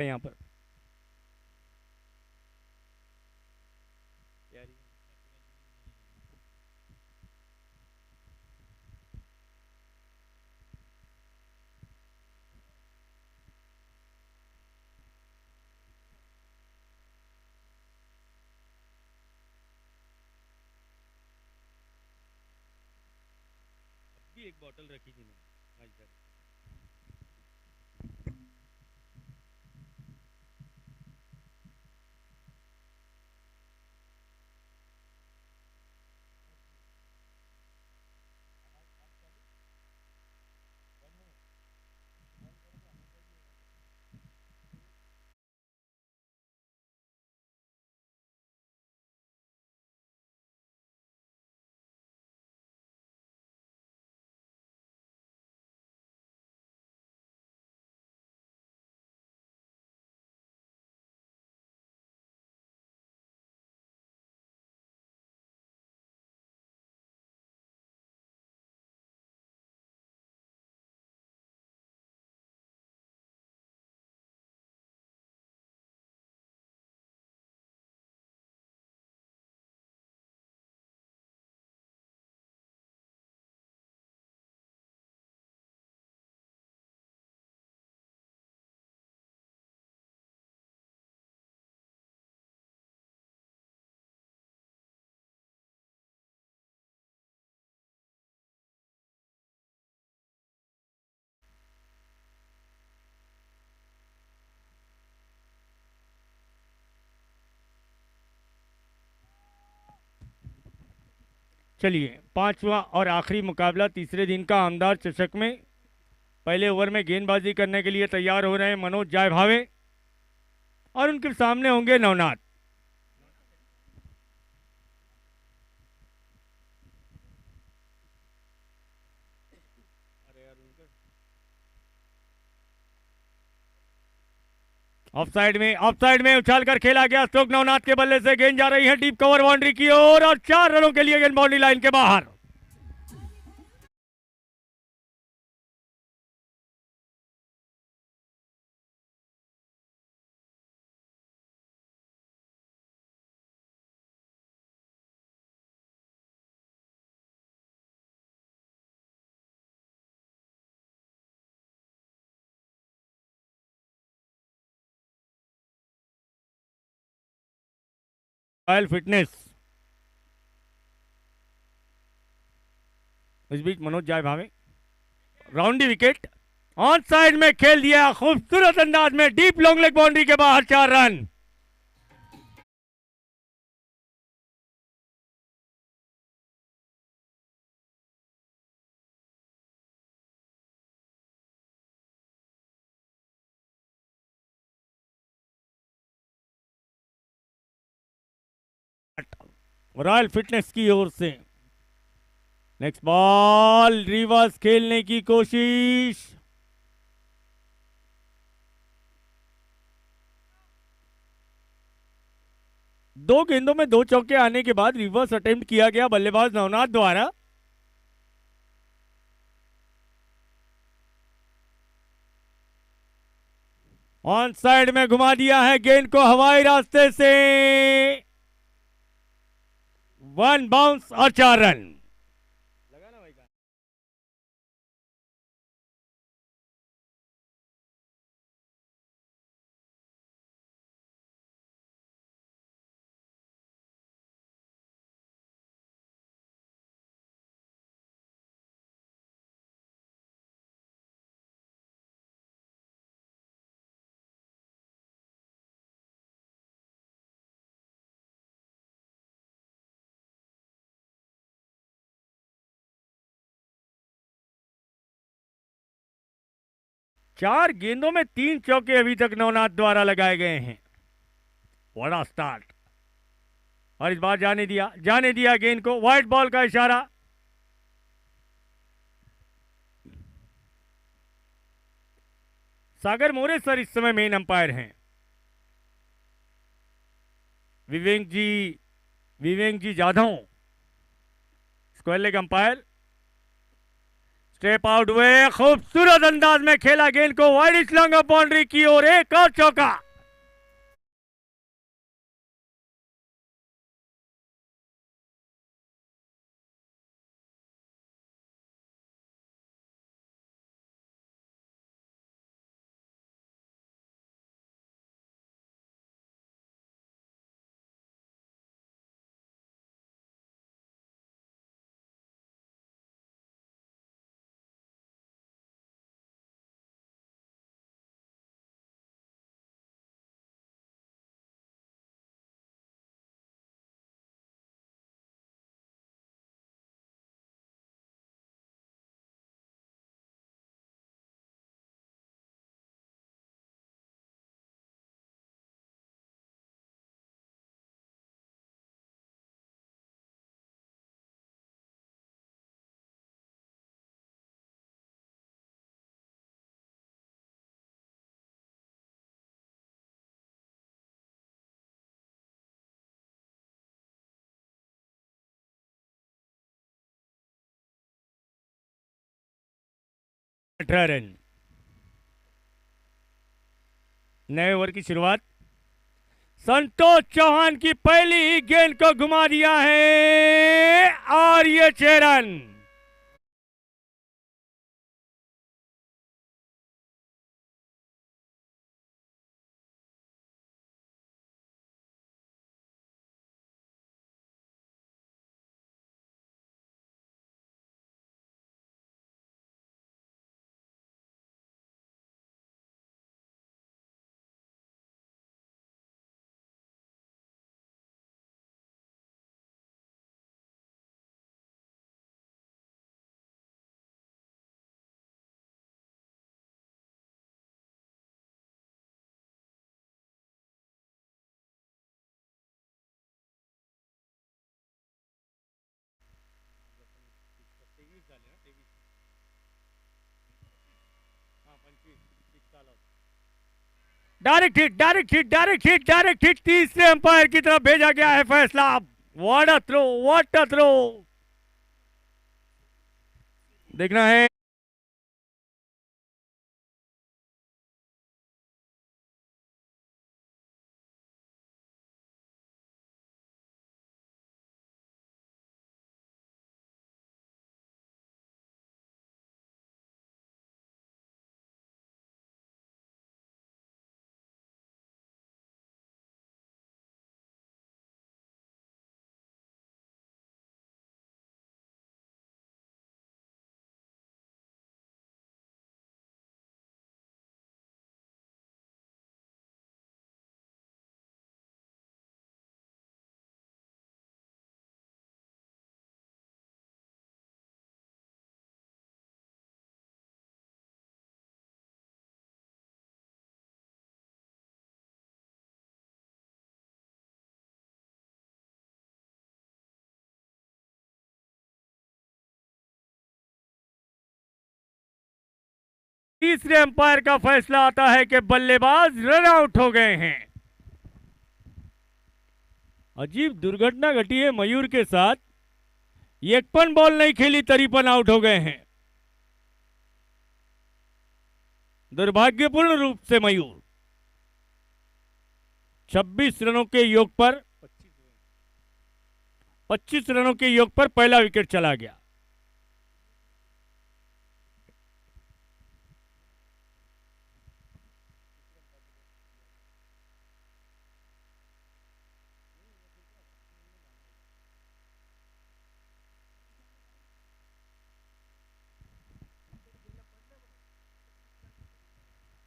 यहाँ पर भी एक बोतल रखी थी मैंने इधर। चलिए, पांचवा और आखिरी मुकाबला तीसरे दिन का आमदार चषक में पहले ओवर में गेंदबाजी करने के लिए तैयार हो रहे हैं मनोज जाय भावे और उनके सामने होंगे नवनाथ। ऑफ साइड में उछाल कर खेला गया स्ट्रोक नवनाथ के बल्ले से गेंद जा रही है डीप कवर बाउंड्री की ओर और 4 रनों के लिए गेंद बाउंड्री लाइन के बाहर। रॉयल फिटनेस इस बीच मनोज जाय भावे राउंडी विकेट ऑन साइड में खेल दिया खूबसूरत अंदाज में डीप लॉन्ग लेग बाउंड्री के बाहर 4 रन। रॉयल फिटनेस की ओर से नेक्स्ट बॉल रिवर्स खेलने की कोशिश। दो गेंदों में 2 चौके आने के बाद रिवर्स अटेम्प्ट किया गया बल्लेबाज नवनाथ द्वारा। ऑन साइड में घुमा दिया है गेंद को हवाई रास्ते से 1 बाउंस और 4 रन। लगा ना भाई का 4 गेंदों में 3 चौके अभी तक नवनाथ द्वारा लगाए गए हैं। बड़ा स्टार्ट और इस बार जाने दिया गेंद को व्हाइट बॉल का इशारा। सागर मोरे सर इस समय मेन अंपायर हैं। Vivek ji Jadhav square leg umpire. Step out हुए, खूबसूरत अंदाज में खेला गेंद को वाइड स्लॉन्ग बाउंड्री की ओर, एक और चौका। रन, नए ओवर की शुरुआत। संतोष चौहान की पहली ही गेंद को घुमा दिया है और ये 6 run. Direct hit, direct hit, direct hit, direct hit, तीसरे अंपायर की तरफ भेजा गया है फैसला। What a throw, what a throw. देखना है तीसरे अंपायर का फैसला आता है कि बल्लेबाज रन आउट हो गए हैं। अजीब दुर्घटना घटी है मयूर के साथ, एक पण बॉल नहीं खेली तरीपन आउट हो गए हैं। दुर्भाग्यपूर्ण रूप से मयूर 26 रनों के योग पर 25 रनों के योग पर पहला विकेट चला गया।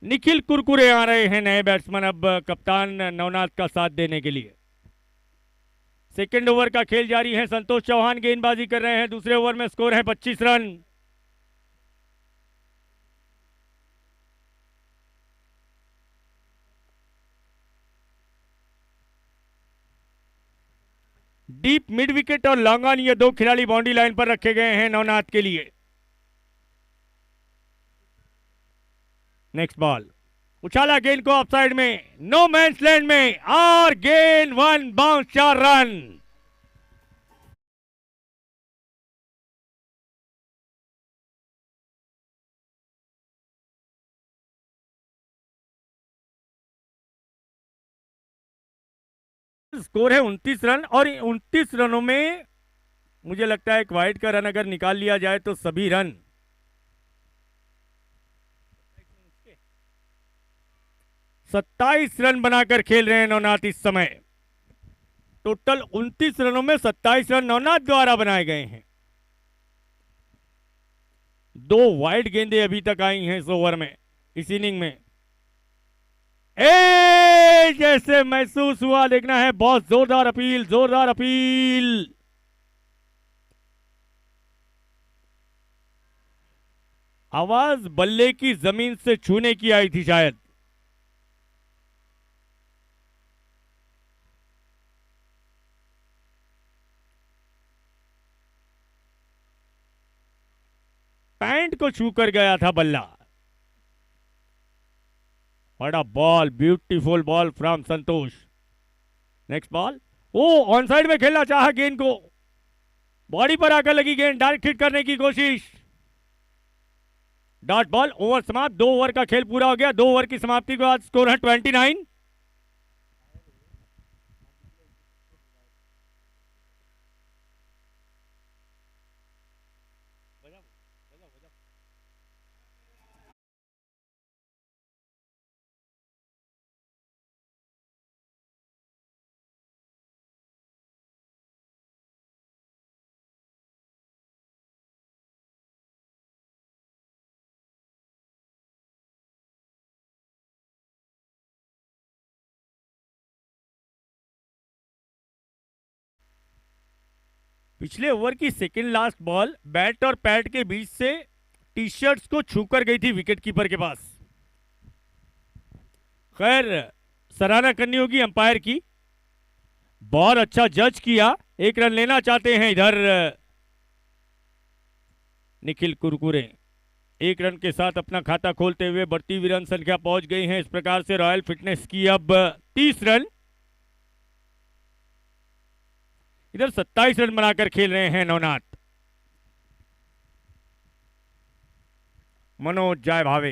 निखिल कुरकुरे आ रहे हैं नए बैट्समैन अब कप्तान नवनाथ का साथ देने के लिए। सेकेंड ओवर का खेल जारी है, संतोष चौहान गेंदबाजी कर रहे हैं। दूसरे ओवर में स्कोर है 25 रन। डीप मिड विकेट और लॉन्ग ऑन, ये दो खिलाड़ी बाउंड्री लाइन पर रखे गए हैं नवनाथ के लिए। नेक्स्ट बॉल, उछाला गेंद को ऑफ साइड में, नो मैंस लैंड में, और गेंद 1 बाउंस 4 रन। स्कोर है 29 रन, और 29 रनों में मुझे लगता है एक वाइड का रन अगर निकाल लिया जाए तो सभी रन 27 रन बनाकर खेल रहे हैं नवनाथ इस समय। टोटल 29 रनों में 27 रन नवनाथ द्वारा बनाए गए हैं। दो वाइड गेंदें अभी तक आई हैं इस ओवर में, इस इनिंग में। जैसे महसूस हुआ, देखना है। बहुत जोरदार अपील, जोरदार अपील। आवाज बल्ले की जमीन से छूने की आई थी शायद। पैंट को छूकर गया था बल्ला। बड़ा ball, beautiful ball from Santosh. Next ball. Oh, on side में खेलना चाहा गेंद को, बॉडी पर आकर लगी गेंद, डायरेक्ट हिट करने की कोशिश। Dot ball. ओवर समाप्त। 2 ओवर का खेल पूरा हो गया। 2 ओवर की समाप्ति के बाद स्कोर है 29। पिछले ओवर की सेकेंड लास्ट बॉल बैट और पैड के बीच से टी शर्ट्स को छूकर गई थी विकेट कीपर के पास। खैर, सराहना करनी होगी अंपायर की, बहुत अच्छा जज किया। 1 रन लेना चाहते हैं इधर निखिल कुरकुरे। 1 रन के साथ अपना खाता खोलते हुए बढ़ती हुई रन संख्या पहुंच गई है। इस प्रकार से रॉयल फिटनेस की अब 30 रन, इधर 27 रन बनाकर खेल रहे हैं नवनाथ। मनोज जय भावे।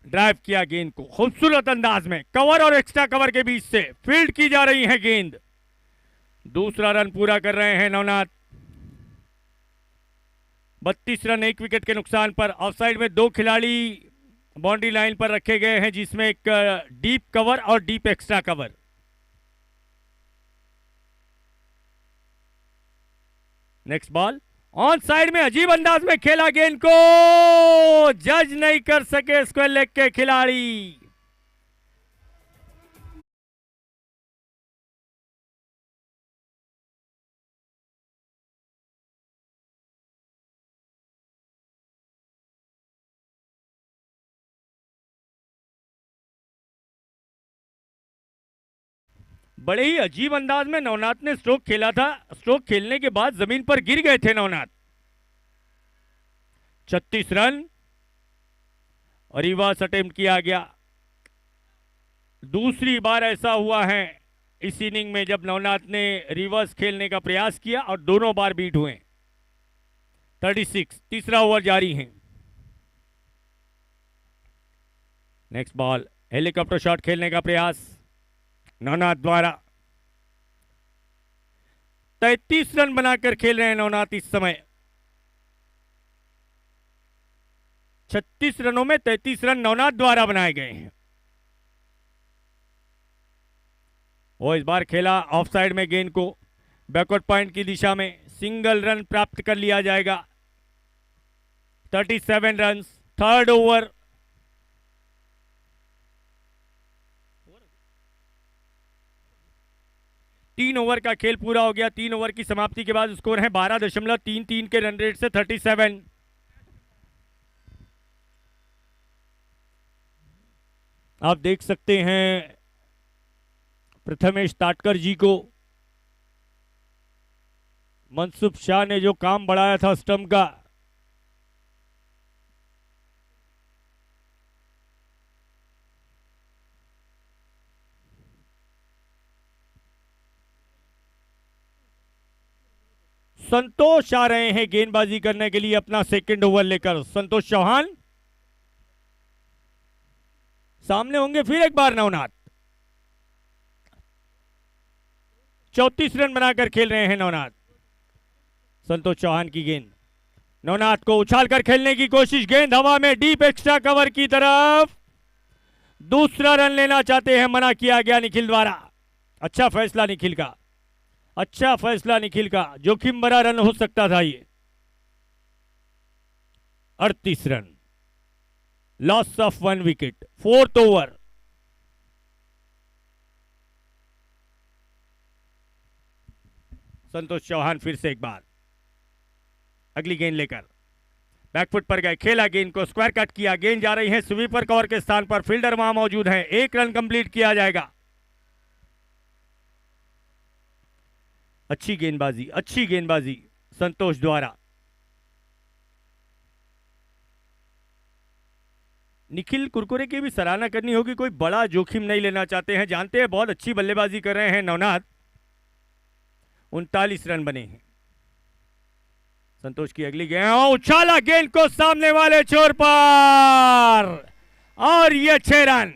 ड्राइव किया गेंद को खूबसूरत अंदाज में, कवर और एक्स्ट्रा कवर के बीच से फील्ड की जा रही है गेंद। दूसरा रन पूरा कर रहे हैं नवनाथ। 32 रन 1 विकेट के नुकसान पर। ऑफसाइड में 2 खिलाड़ी बाउंड्री लाइन पर रखे गए हैं, जिसमें एक डीप कवर और deep extra cover. Next ball. On side में अजीब अंदाज में खेला गेंद को, जज नहीं कर सके स्क्वायर लेग के खिलाड़ी। बड़े ही अजीब अंदाज में नवनाथ ने स्ट्रोक खेला था। स्ट्रोक खेलने के बाद जमीन पर गिर गए थे नवनाथ। 36 रन और रिवर्स अटेम्प्ट किया गया। दूसरी बार ऐसा हुआ है इस इनिंग में जब नवनाथ ने रिवर्स खेलने का प्रयास किया और दोनों बार बीट हुए। 36। तीसरा ओवर जारी है। Next ball. हेलीकॉप्टर शॉट खेलने का प्रयास नवनाथ द्वारा। 33 रन बनाकर खेल रहे हैं नवनाथ इस समय। 36 रनों में 33 रन नवनाथ द्वारा बनाए गए हैं। वो इस बार खेला ऑफ साइड में गेंद को, बैकवर्ड पॉइंट की दिशा में। सिंगल रन प्राप्त कर लिया जाएगा। 37 रन। Third over. तीन ओवर का खेल पूरा हो गया। 3 ओवर की समाप्ति के बाद स्कोर है 12.33 के रन रेट से 37। आप देख सकते हैं प्रथमेश ताटकर जी को। मनसुख शाह ने जो काम बढ़ाया था स्टंप का, संतोष आ रहे हैं गेंदबाजी करने के लिए अपना सेकंड ओवर लेकर। संतोष चौहान सामने होंगे फिर एक बार नवनाथ। 34 रन बनाकर खेल रहे हैं नवनाथ। संतोष चौहान की गेंद, नवनाथ को उछालकर खेलने की कोशिश, गेंद हवा में डीप एक्स्ट्रा कवर की तरफ, दूसरा रन लेना चाहते हैं, मना किया गया निखिल द्वारा। अच्छा फैसला निखिल का, अच्छा फैसला निखिल का, जोखिम भरा रन हो सकता था ये। 38 run, loss of 1 wicket, 4th over. Santosh Chauhan फिर से एक बार अगली गेंद लेकर बैकफुट पर गए, खेला गेंद को, स्क्वायर कट किया, गेंद जा रही है स्वीपर कवर के स्थान पर, फील्डर वहां मौजूद है, 1 रन कंप्लीट किया जाएगा। अच्छी गेंदबाजी, अच्छी गेंदबाजी संतोष द्वारा। निखिल कुरकुरे की भी सराहना करनी होगी, कोई बड़ा जोखिम नहीं लेना चाहते हैं, जानते हैं बहुत अच्छी बल्लेबाजी कर रहे हैं नवनाथ। 39 रन बने हैं। संतोष की अगली गेंद, उछाला गेंद को सामने वाले छोर पर, और ये 6 रन।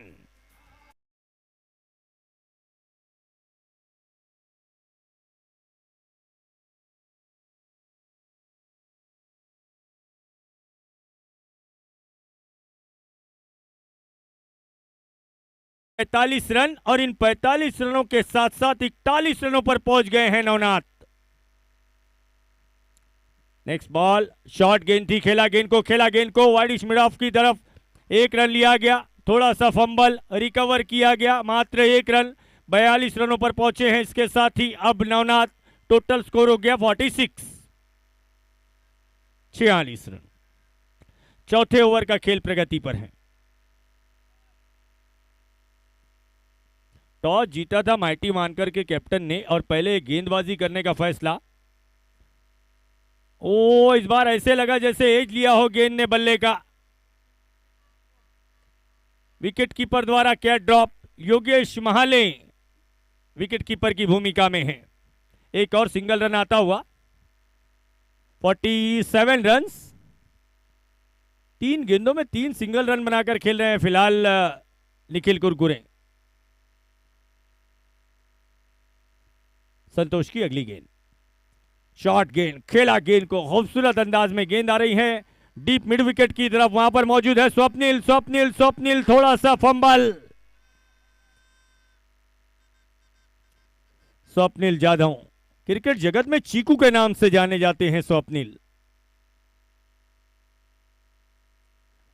पैंतालीस रन, और इन 45 रनों के साथ साथ 41 रनों पर पहुंच गए हैं नवनाथ। नेक्स्ट बॉल, शॉर्ट गेंद थी, खेला गेंद को, खेला गेंद को वाइड मिड ऑफ की तरफ, 1 रन लिया गया, थोड़ा सा फंबल रिकवर किया गया, मात्र 1 रन, 42 रनों पर पहुंचे हैं। इसके साथ ही अब नवनाथ टोटल स्कोर हो गया 46, 46 रन। चौथे ओवर का खेल प्रगति पर है। टॉस जीता था माइटी मानकर के कैप्टन ने, और पहले गेंदबाजी करने का फैसला। ओ, इस बार ऐसे लगा जैसे एज लिया हो गेंद ने बल्ले का। विकेट कीपर द्वारा catch drop, Yogesh Mahale wicket keeper की भूमिका में है। एक और सिंगल रन आता हुआ, 47 रन, 3 गेंदों में 3 सिंगल रन बनाकर खेल रहे हैं फिलहाल निखिल कुरकुरे। संतोष की अगली गेंद, शॉर्ट गेंद, खेला गेंद को, खूबसूरत अंदाज में गेंद आ रही है डीप मिड विकेट की तरफ, वहां पर मौजूद है स्वप्निल, स्वप्निल, स्वप्निल, थोड़ा सा फंबल। स्वप्निल जाधव क्रिकेट जगत में चीकू के नाम से जाने जाते हैं स्वप्निल।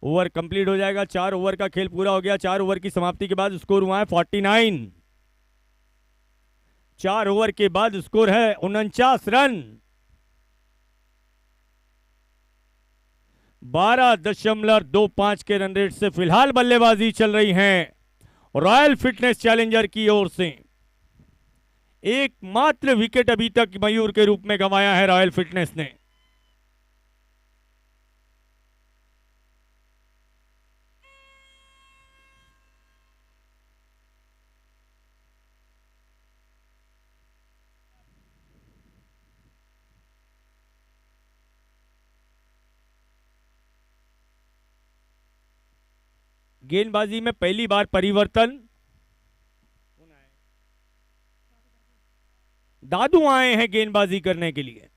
ओवर कंप्लीट हो जाएगा, 4 ओवर का खेल पूरा हो गया। 4 ओवर की समाप्ति के बाद स्कोर हुआ है 49। 4 ओवर के बाद स्कोर है 49 रन। 12.25 के रन रेट से फिलहाल बल्लेबाजी चल रही है रॉयल फिटनेस चैलेंजर की ओर से। एकमात्र विकेट अभी तक मयूर के रूप में गंवाया है रॉयल फिटनेस ने। गेंदबाजी में पहली बार परिवर्तन, दादू आए हैं गेंदबाजी करने के लिए।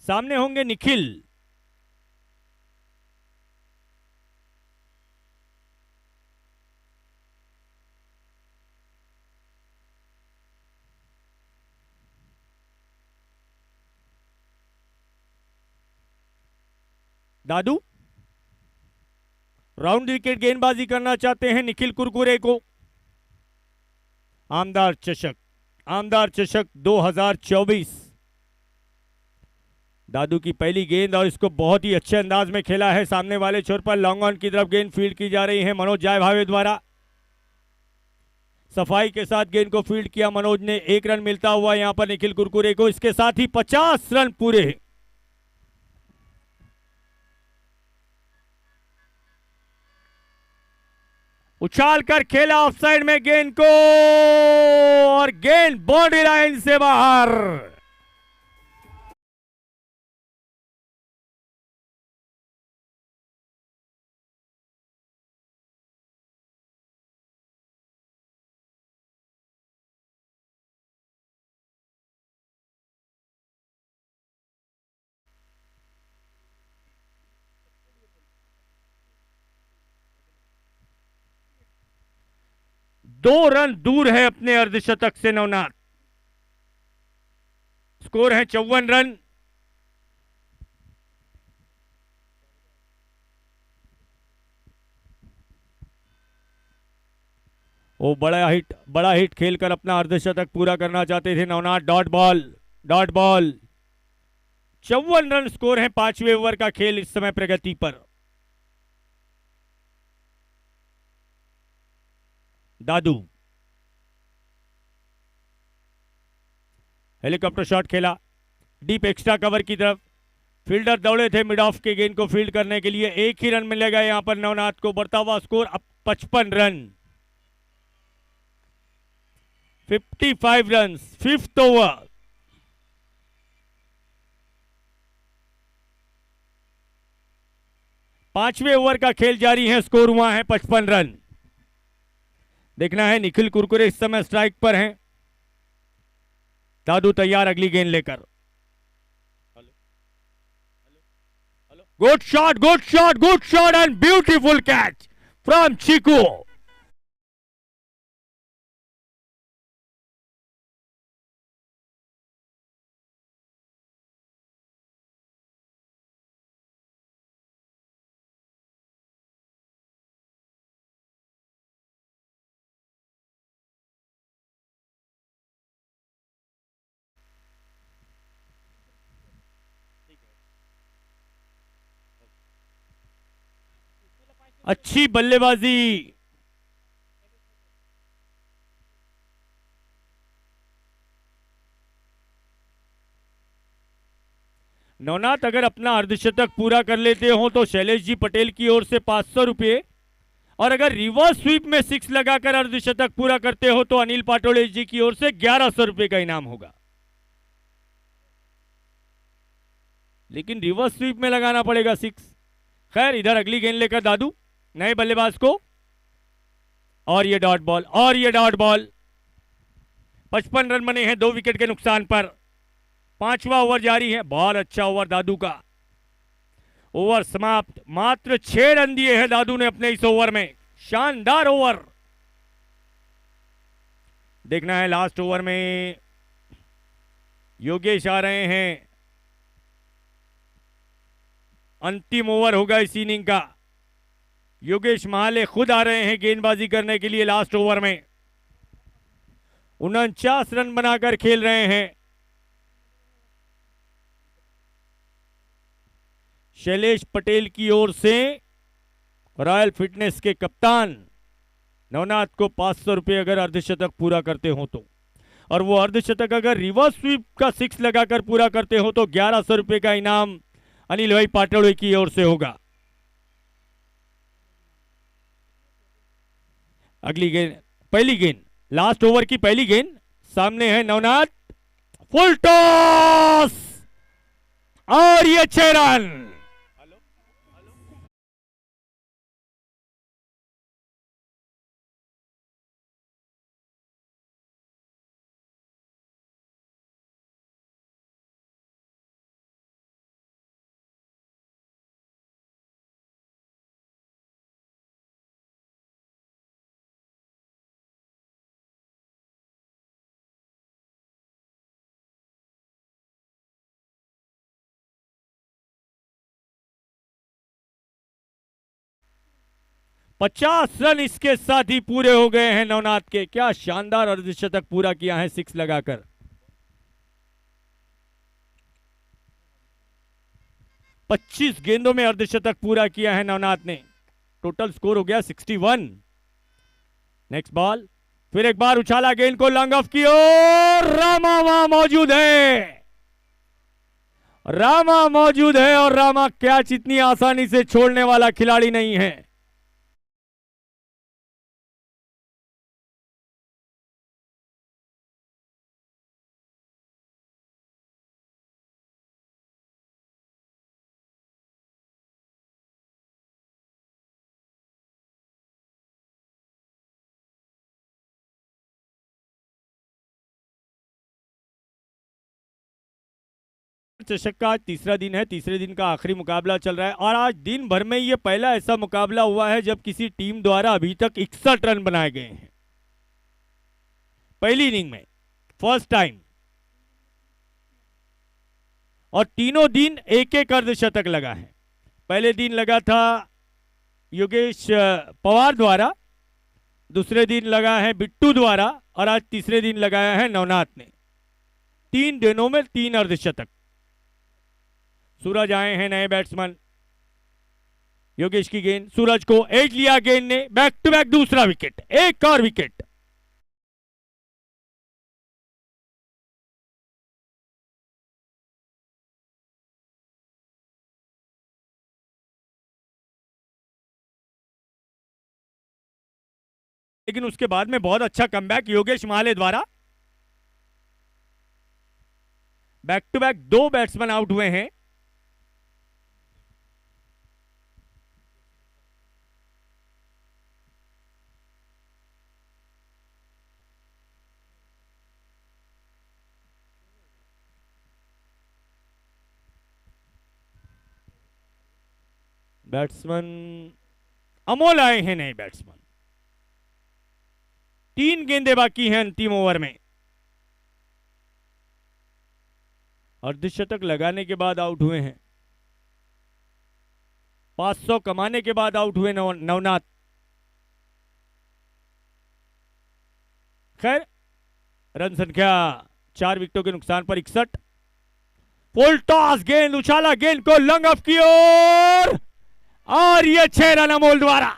सामने होंगे निखिल। दादू राउंड विकेट गेंदबाजी करना चाहते हैं निखिल कुरकुरे को। आमदार चषक, आमदार चषक 2024 दादू की पहली गेंद, और इसको बहुत ही अच्छे अंदाज में खेला है सामने वाले छोर पर। लॉन्ग ऑन की तरफ गेंद फील्ड की जा रही है मनोज जाय भावे द्वारा। सफाई के साथ गेंद को फील्ड किया मनोज ने। 1 रन मिलता हुआ यहां पर निखिल कुरकुरे को। इसके साथ ही 50 रन पूरे। उछाल कर खेला ऑफसाइड में गेंद को और गेंद बाउंड्री लाइन से बाहर। दो रन दूर है अपने अर्धशतक से नवनाथ। स्कोर है 54 रन। वो बड़ा हिट खेलकर अपना अर्धशतक पूरा करना चाहते थे Navnath. Dot ball, dot ball. 54 run score है। 5वें ओवर का खेल इस समय प्रगति पर। दादू हेलीकॉप्टर शॉट खेला डीप एक्स्ट्रा कवर की तरफ। फील्डर दौड़े थे मिड ऑफ के गेंद को फील्ड करने के लिए। एक ही रन मिलेगा यहां पर नवनाथ को। बढ़ता हुआ स्कोर अब 55 रन। 55 run 5th over. पांचवें ओवर का खेल जारी है। स्कोर हुआ है 55 रन। देखना है निखिल कुरकुरे इस समय स्ट्राइक पर हैं। दादू तैयार अगली गेंद लेकर। Good shot, good shot, good shot and beautiful catch from Chiku. अच्छी बल्लेबाजी। नवनाथ अगर अपना अर्धशतक पूरा कर लेते हो तो शैलेश जी पटेल की ओर से 500 रुपये, और अगर रिवर्स स्वीप में 6 लगाकर अर्धशतक पूरा करते हो तो अनिल पाटोले जी की ओर से 1100 रुपये का इनाम होगा। लेकिन रिवर्स स्वीप में लगाना पड़ेगा 6। खैर, इधर अगली गेंद लेकर दादू नए बल्लेबाज को, और ये डॉट बॉल, और ये डॉट बॉल। 55 रन बने हैं 2 विकेट के नुकसान पर। 5वां ओवर जारी है। बहुत अच्छा ओवर दादू का। ओवर समाप्त। मात्र 6 रन दिए हैं दादू ने अपने इस ओवर में। शानदार ओवर। देखना है लास्ट ओवर में योगेश आ रहे हैं। अंतिम ओवर होगा इस इनिंग का। योगेश महाले खुद आ रहे हैं गेंदबाजी करने के लिए लास्ट ओवर में। 49 रन बनाकर खेल रहे हैं। शैलेश पटेल की ओर से रॉयल फिटनेस के कप्तान नवनाथ को 500 रुपये अगर अर्धशतक पूरा करते हो तो, और वो अर्धशतक अगर रिवर्स स्वीप का 6 लगाकर पूरा करते हो तो 1100 रुपये का इनाम अनिल भाई पाटोले की ओर से होगा। अगली गेंद, पहली गेंद, लास्ट ओवर की पहली गेंद। सामने है नवनाथ। फुल टॉस और ये 6 रन। पचास रन इसके साथ ही पूरे हो गए हैं नवनाथ के। क्या शानदार अर्धशतक पूरा किया है 6 लगाकर। 25 गेंदों में अर्धशतक पूरा किया है नवनाथ ने। टोटल स्कोर हो गया 61। नेक्स्ट बॉल, फिर एक बार उछाला गेंद को लॉन्ग ऑफ की ओर। रामा वहां मौजूद है। रामा मौजूद है, और रामा कैच इतनी आसानी से छोड़ने वाला खिलाड़ी नहीं है। चषक का आज तीसरा दिन है, तीसरे दिन का आखिरी मुकाबला चल रहा है और आज दिन भर में ये पहला ऐसा मुकाबला हुआ है जब किसी टीम द्वारा अभी तक 61 रन बनाए गए हैं पहली इनिंग में, फर्स्ट टाइम। और तीनों दिन एक एक अर्धशतक लगा है। पहले दिन लगा था योगेश पवार द्वारा, दूसरे दिन लगा है बिट्टू द्वारा और आज तीसरे दिन लगाया है नवनाथ ने। 3 दिनों में 3 अर्धशतक। सूरज आए हैं नए बैट्समैन। योगेश की गेंद, सूरज को एज लिया गेंद ने, बैक टू बैक दूसरा विकेट, एक और विकेट। लेकिन उसके बाद में बहुत अच्छा कमबैक योगेश माले द्वारा। Back to back 2 batsman out हुए हैं। बैट्समैन अमोल आए हैं नए बैट्समैन। 3 गेंदें बाकी हैं अंतिम ओवर में। अर्धशतक लगाने के बाद आउट हुए हैं, 500 कमाने के बाद आउट हुए नवनाथ। खैर, रन संख्या 4 विकेटों के नुकसान पर 61। फुल टॉस गेंद, उछाला गेंद को लंग ऑफ की ओर और ये 6 रन अमोल द्वारा।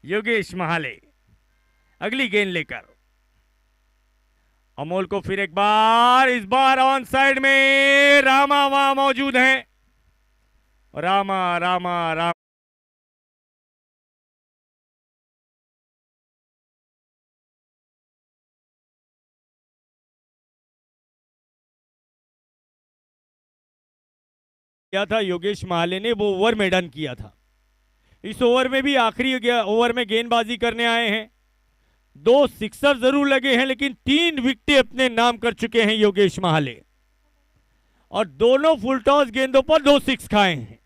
योगेश महाले अगली गेंद लेकर, अमोल को फिर एक बार, इस बार ऑन साइड में रामा वहां मौजूद हैं। रामा रामा रामा किया था योगेश महाले ने, वो ओवर में डन किया था। इस ओवर में भी आखिरी ओवर में गेंदबाजी करने आए हैं। 2 सिक्सर जरूर लगे हैं लेकिन 3 विकेट अपने नाम कर चुके हैं योगेश महाले और दोनों फुल टॉस गेंदों पर 2 सिक्स खाए हैं।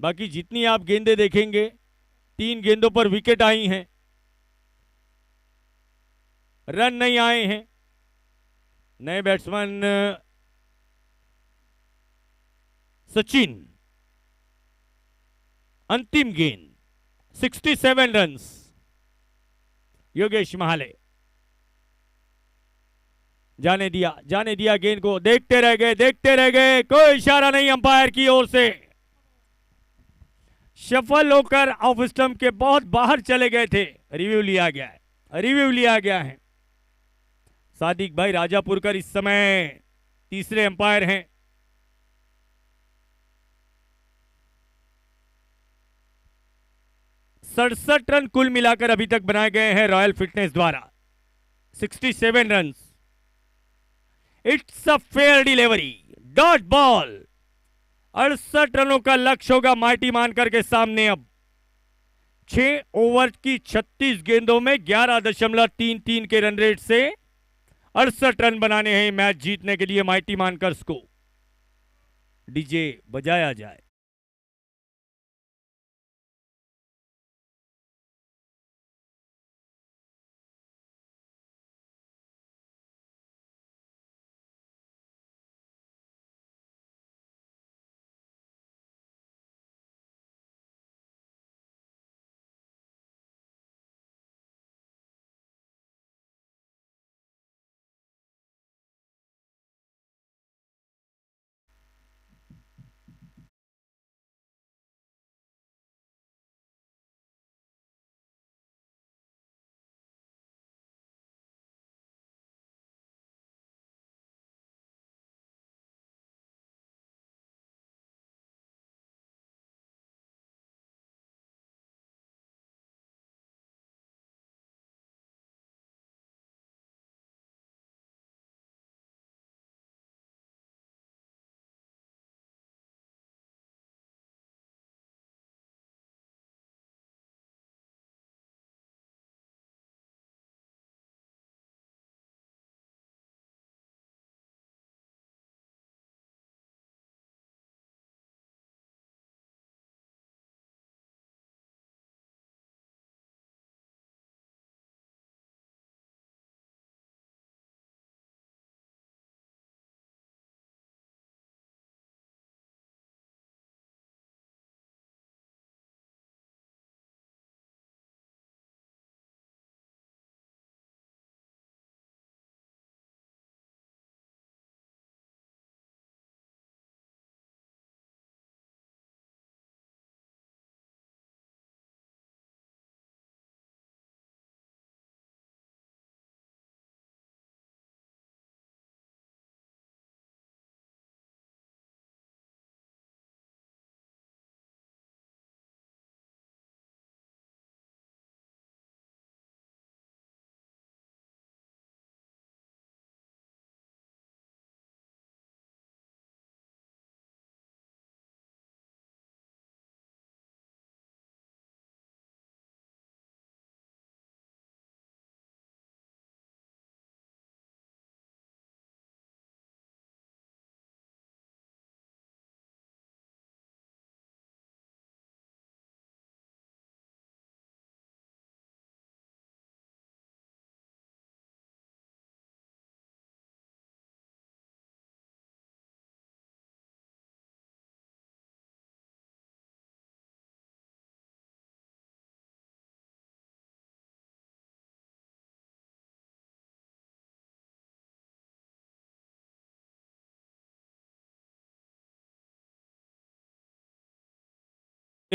बाकी जितनी आप गेंदें देखेंगे 3 गेंदों पर विकेट आई हैं, रन नहीं आए हैं। नए बैट्समैन सचिन, अंतिम गेंद 67 रन्स योगेश महाले। जाने दिया गेंद को, देखते रह गए, कोई इशारा नहीं अंपायर की ओर से। सफल होकर ऑफ स्टंप के बहुत बाहर चले गए थे। रिव्यू लिया गया है। सादिक भाई राजापुरकर इस समय तीसरे अंपायर हैं। सड़सठ रन कुल मिलाकर अभी तक बनाए गए हैं रॉयल फिटनेस द्वारा, 67 run. It's a fair delivery, dot ball. 68 रनों का लक्ष्य होगा माइटी मानकर के सामने। अब 6 ओवर की 36 गेंदों में 11.33 के रन रेट से 68 रन बनाने हैं मैच जीतने के लिए माइटी मानकर्स को। डीजे बजाया जाए।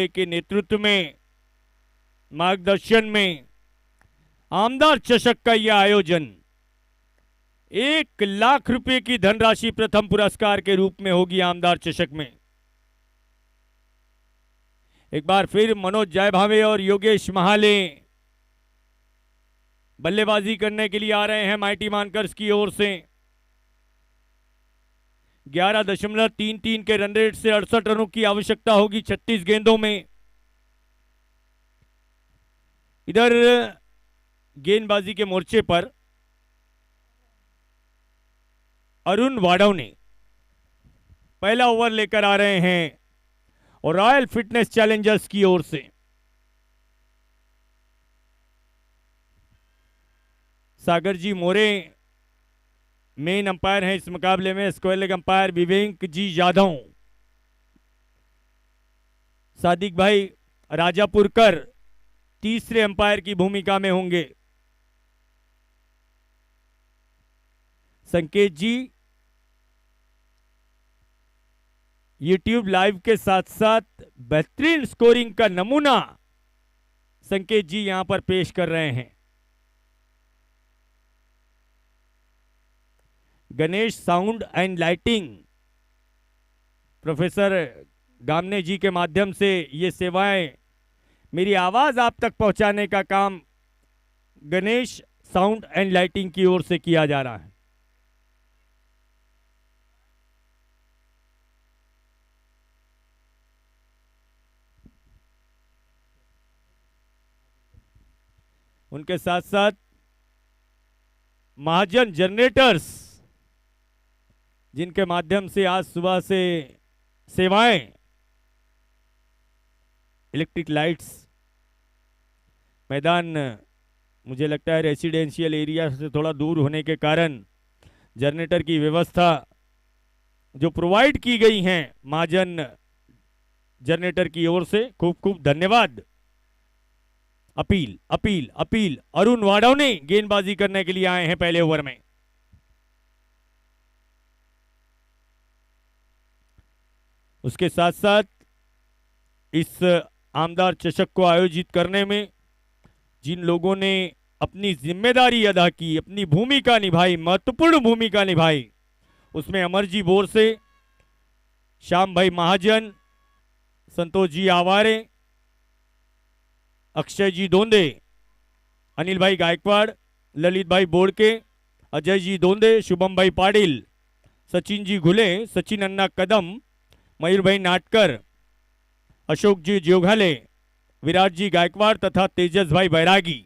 के नेतृत्व में, मार्गदर्शन में आमदार चषक का यह आयोजन 1 लाख रुपए की धनराशि प्रथम पुरस्कार के रूप में होगी आमदार चषक में। एक बार फिर मनोज जयभावे और योगेश महाले बल्लेबाजी करने के लिए आ रहे हैं माइटी मानकर्स की ओर से। 11.33 के रन रेट से 68 रनों की आवश्यकता होगी 36 गेंदों में। इधर गेंदबाजी के मोर्चे पर अरुण वाडवने पहला ओवर लेकर आ रहे हैं और रॉयल फिटनेस चैलेंजर्स की ओर से सागर जी मोरे मेन अंपायर हैं इस मुकाबले में। स्क्वायर लेग अंपायर विवेक जी यादव, सादिक भाई राजापुरकर तीसरे अंपायर की भूमिका में होंगे। संकेत जी यूट्यूब लाइव के साथ साथ बेहतरीन स्कोरिंग का नमूना संकेत जी यहां पर पेश कर रहे हैं। Ganesh sound and lighting professor Gamne ji के माध्यम से ये सेवाएं, मेरी आवाज आप तक पहुंचाने का काम गणेश साउंड एंड लाइटिंग की ओर से किया जा रहा है। उनके साथ साथ महाजन जनरेटर्स, जिनके माध्यम से आज सुबह से सेवाएं, इलेक्ट्रिक लाइट्स, मैदान मुझे लगता है रेसिडेंशियल एरिया से थोड़ा दूर होने के कारण जनरेटर की व्यवस्था जो प्रोवाइड की गई हैं महाजन जनरेटर की ओर से, खूब खूब धन्यवाद। अपील अपील अपील अरुण वाडवने गेंदबाजी करने के लिए आए हैं पहले ओवर में। उसके साथ साथ इस आमदार चषक को आयोजित करने में जिन लोगों ने अपनी जिम्मेदारी अदा की, अपनी भूमिका निभाई, महत्वपूर्ण भूमिका निभाई, उसमें अमरजी बोर से श्याम भाई महाजन, संतोष जी आवारे, अक्षय जी दोंदे, अनिल भाई गायकवाड़, ललित भाई बोड़के, अजय जी दोंदे, शुभम भाई पाटिल, सचिन जी घुले, सचिन अन्ना कदम, मयूर भाई नाटकर, अशोक जी जोघाले, विराट जी गायकवाड़ तथा तेजस भाई बैरागी,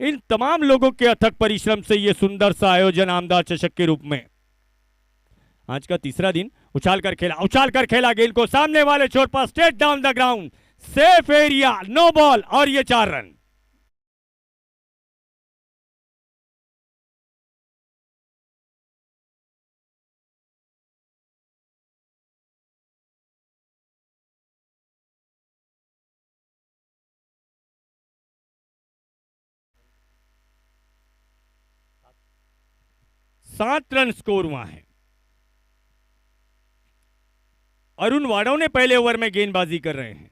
इन तमाम लोगों के अथक परिश्रम से यह सुंदर सा आयोजन आमदार चषक के रूप में आज का तीसरा दिन उछाल कर खेला गेंद को सामने वाले छोर पर straight down the ground, safe area, no ball और ये 4 रन। सात रन स्कोर हुआ है। अरुण वाडवने पहले ओवर में गेंदबाजी कर रहे हैं।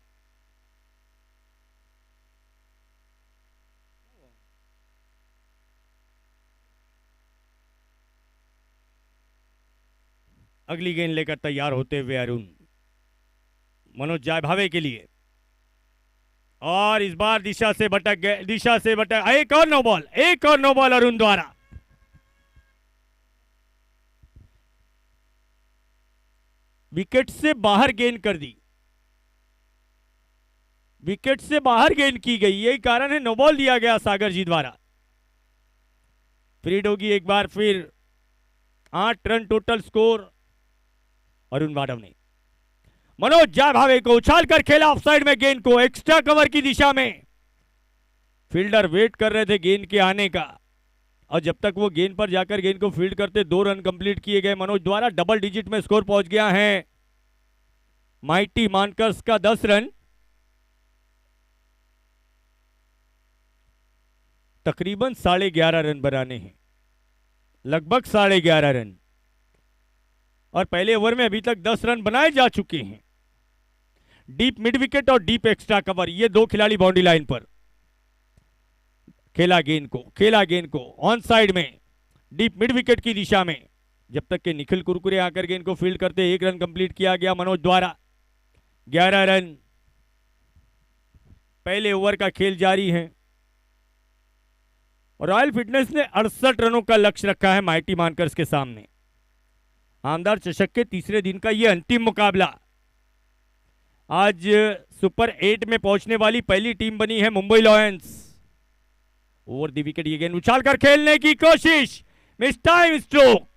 अगली गेंद लेकर तैयार होते हुए अरुण मनोज जयभावे के लिए, और इस बार दिशा से भटक गए, एक और नो बॉल अरुण द्वारा। विकेट से बाहर गेंद कर दी, विकेट से बाहर गेंद की गई, यही कारण है नो बॉल दिया गया सागर जी द्वारा। फ्रीड होगी एक बार फिर, 8 run total score. Arun Wadwane Manoj Jaybhave को उछाल कर खेला ऑफसाइड में गेंद को, एक्स्ट्रा कवर की दिशा में। फील्डर वेट कर रहे थे गेंद के आने का, और जब तक वो गेंद पर जाकर गेंद को फील्ड करते 2 रन कंप्लीट किए गए मनोज द्वारा। डबल डिजिट में स्कोर पहुंच गया है माइटी मानकर्स का 10 रन। तकरीबन 11.5 रन बनाने हैं, लगभग 11.5 रन, और पहले ओवर में अभी तक 10 रन बनाए जा चुके हैं। डीप मिड विकेट और डीप एक्स्ट्रा कवर, ये दो खिलाड़ी बाउंड्री लाइन पर। खेला गेंद को ऑन साइड में डीप मिड विकेट की दिशा में, जब तक कि निखिल कुरकुरे आकर गेंद को फील्ड करते। 1 रन कंप्लीट किया गया मनोज द्वारा। 11 रन, पहले ओवर का खेल जारी है। रॉयल फिटनेस ने 68 रनों का लक्ष्य रखा है माइटी मानकर्स के सामने। आमदार चषक के तीसरे दिन का यह अंतिम मुकाबला। आज सुपर 8 में पहुंचने वाली पहली टीम बनी है Mumbai lions. Over the wicket ये गेंद उछालकर खेलने की कोशिश, मिस टाइम स्ट्रोक।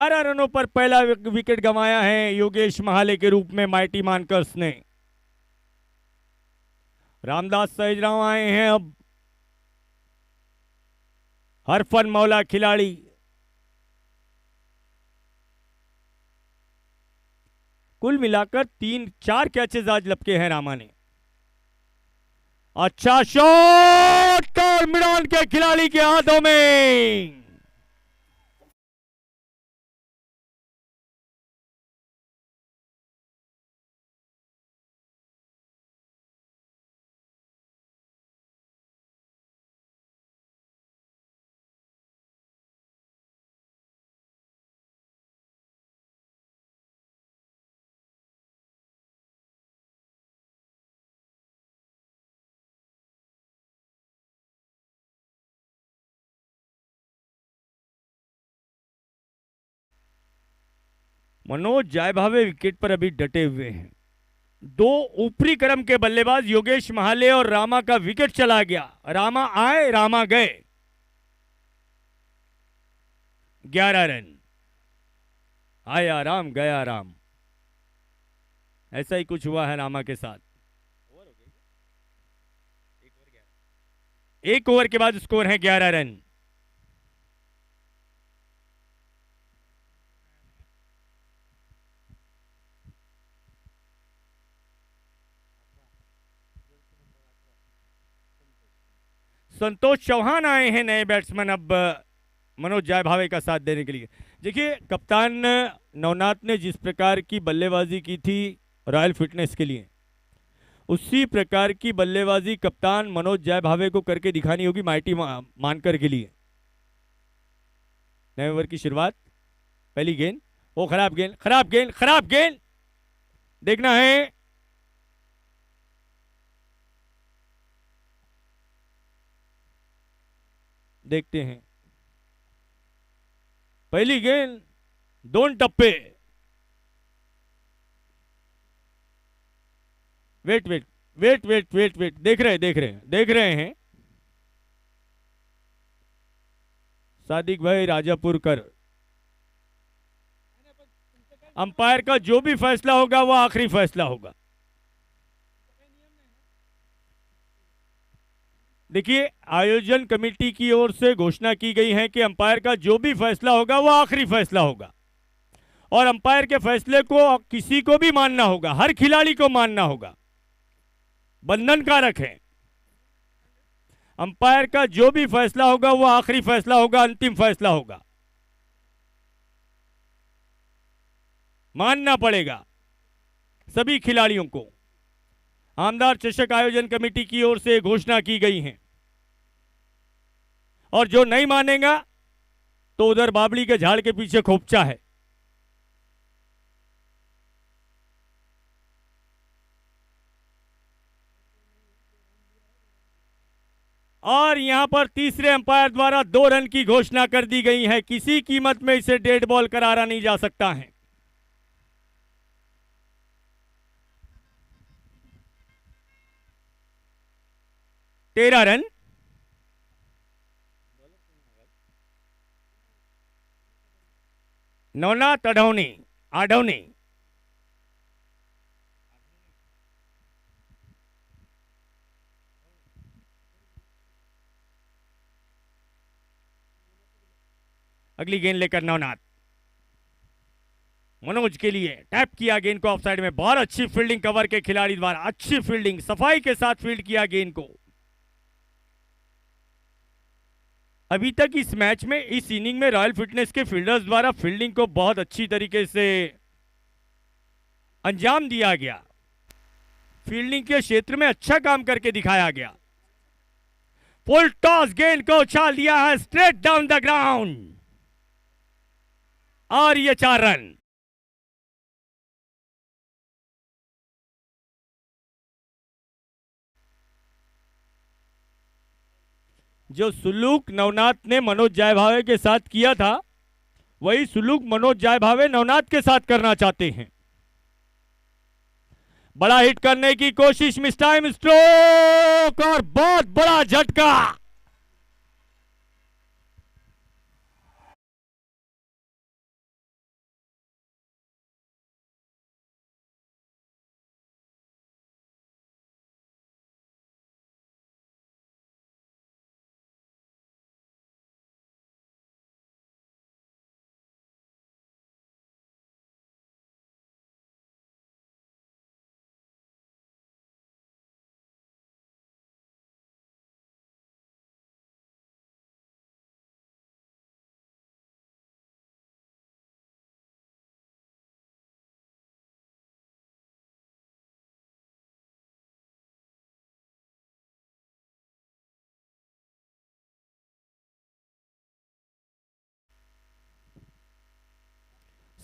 बारह रनों पर पहला विकेट गंवाया है योगेश महाले के रूप में माइटी मानकर्स ने। रामदास सहेजराव आए हैं अब। हरफन मौला खिलाड़ी, कुल मिलाकर 3-4 कैचेज आज लपके हैं रामा ने। अच्छा शॉट और मिडान के खिलाड़ी के हाथों में। मनोज जायभावे विकेट पर अभी डटे हुए हैं। दो ऊपरी क्रम के बल्लेबाज योगेश महाले और रामा का विकेट चला गया। रामा आए, रामा गए। 11 रन, आया राम गया राम, ऐसा ही कुछ हुआ है रामा के साथ। एक ओवर के बाद स्कोर है 11 रन। संतोष चौहान आए हैं नए बैट्समैन अब मनोज जायभावे का साथ देने के लिए। देखिए, कप्तान नवनाथ ने जिस प्रकार की बल्लेबाजी की थी रॉयल फिटनेस के लिए, उसी प्रकार की बल्लेबाजी कप्तान मनोज जायभावे को करके दिखानी होगी माइटी मानकर के लिए। नए ओवर की शुरुआत, पहली गेंद, वो खराब गेंद, खराब गेंद, खराब गेंद, देखना है। देखते हैं, पहली गेंद, दोन टप्पे। Wait wait wait wait wait wait, देख रहे हैं सादिक भाई राजापुरकर। अंपायर का जो भी फैसला होगा वो आखिरी फैसला होगा। देखिए, आयोजन कमेटी की ओर से घोषणा की गई है कि अंपायर का जो भी फैसला होगा वो आखिरी फैसला होगा, और अंपायर के फैसले को किसी को भी मानना होगा, हर खिलाड़ी को मानना होगा, बंधनकारक है। अंपायर का जो भी फैसला होगा वो आखिरी फैसला होगा, अंतिम फैसला होगा, मानना पड़ेगा सभी खिलाड़ियों को। आमदार चषक आयोजन कमेटी की ओर से घोषणा की गई है, और जो नहीं मानेगा तो उधर बाबली के झाड़ के पीछे खोपचा है। और यहां पर तीसरे अंपायर द्वारा 2 रन की घोषणा कर दी गई है। किसी कीमत में इसे डेड बॉल करारा नहीं जा सकता है। तेरह रन। नवनाथ आडवनी अगली गेंद लेकर नवनाथ मनोज के लिए टैप किया गेंद को ऑफसाइड में। बहुत अच्छी फील्डिंग कवर के खिलाड़ी द्वारा, अच्छी फील्डिंग, सफाई के साथ फील्ड किया गेंद को। अभी तक इस मैच में, इस इनिंग में रॉयल फिटनेस के फील्डर्स द्वारा फील्डिंग को बहुत अच्छी तरीके से अंजाम दिया गया। फील्डिंग के क्षेत्र में अच्छा काम करके दिखाया गया। फुल टॉस गेंद को उछाल दिया है स्ट्रेट डाउन द ग्राउंड और ये 4 रन। जो सुलूक नवनाथ ने मनोज जायभावे के साथ किया था, वही सुलूक मनोज जायभावे नवनाथ के साथ करना चाहते हैं। बड़ा हिट करने की कोशिश, मिस टाइम स्ट्रोक और बहुत बड़ा झटका।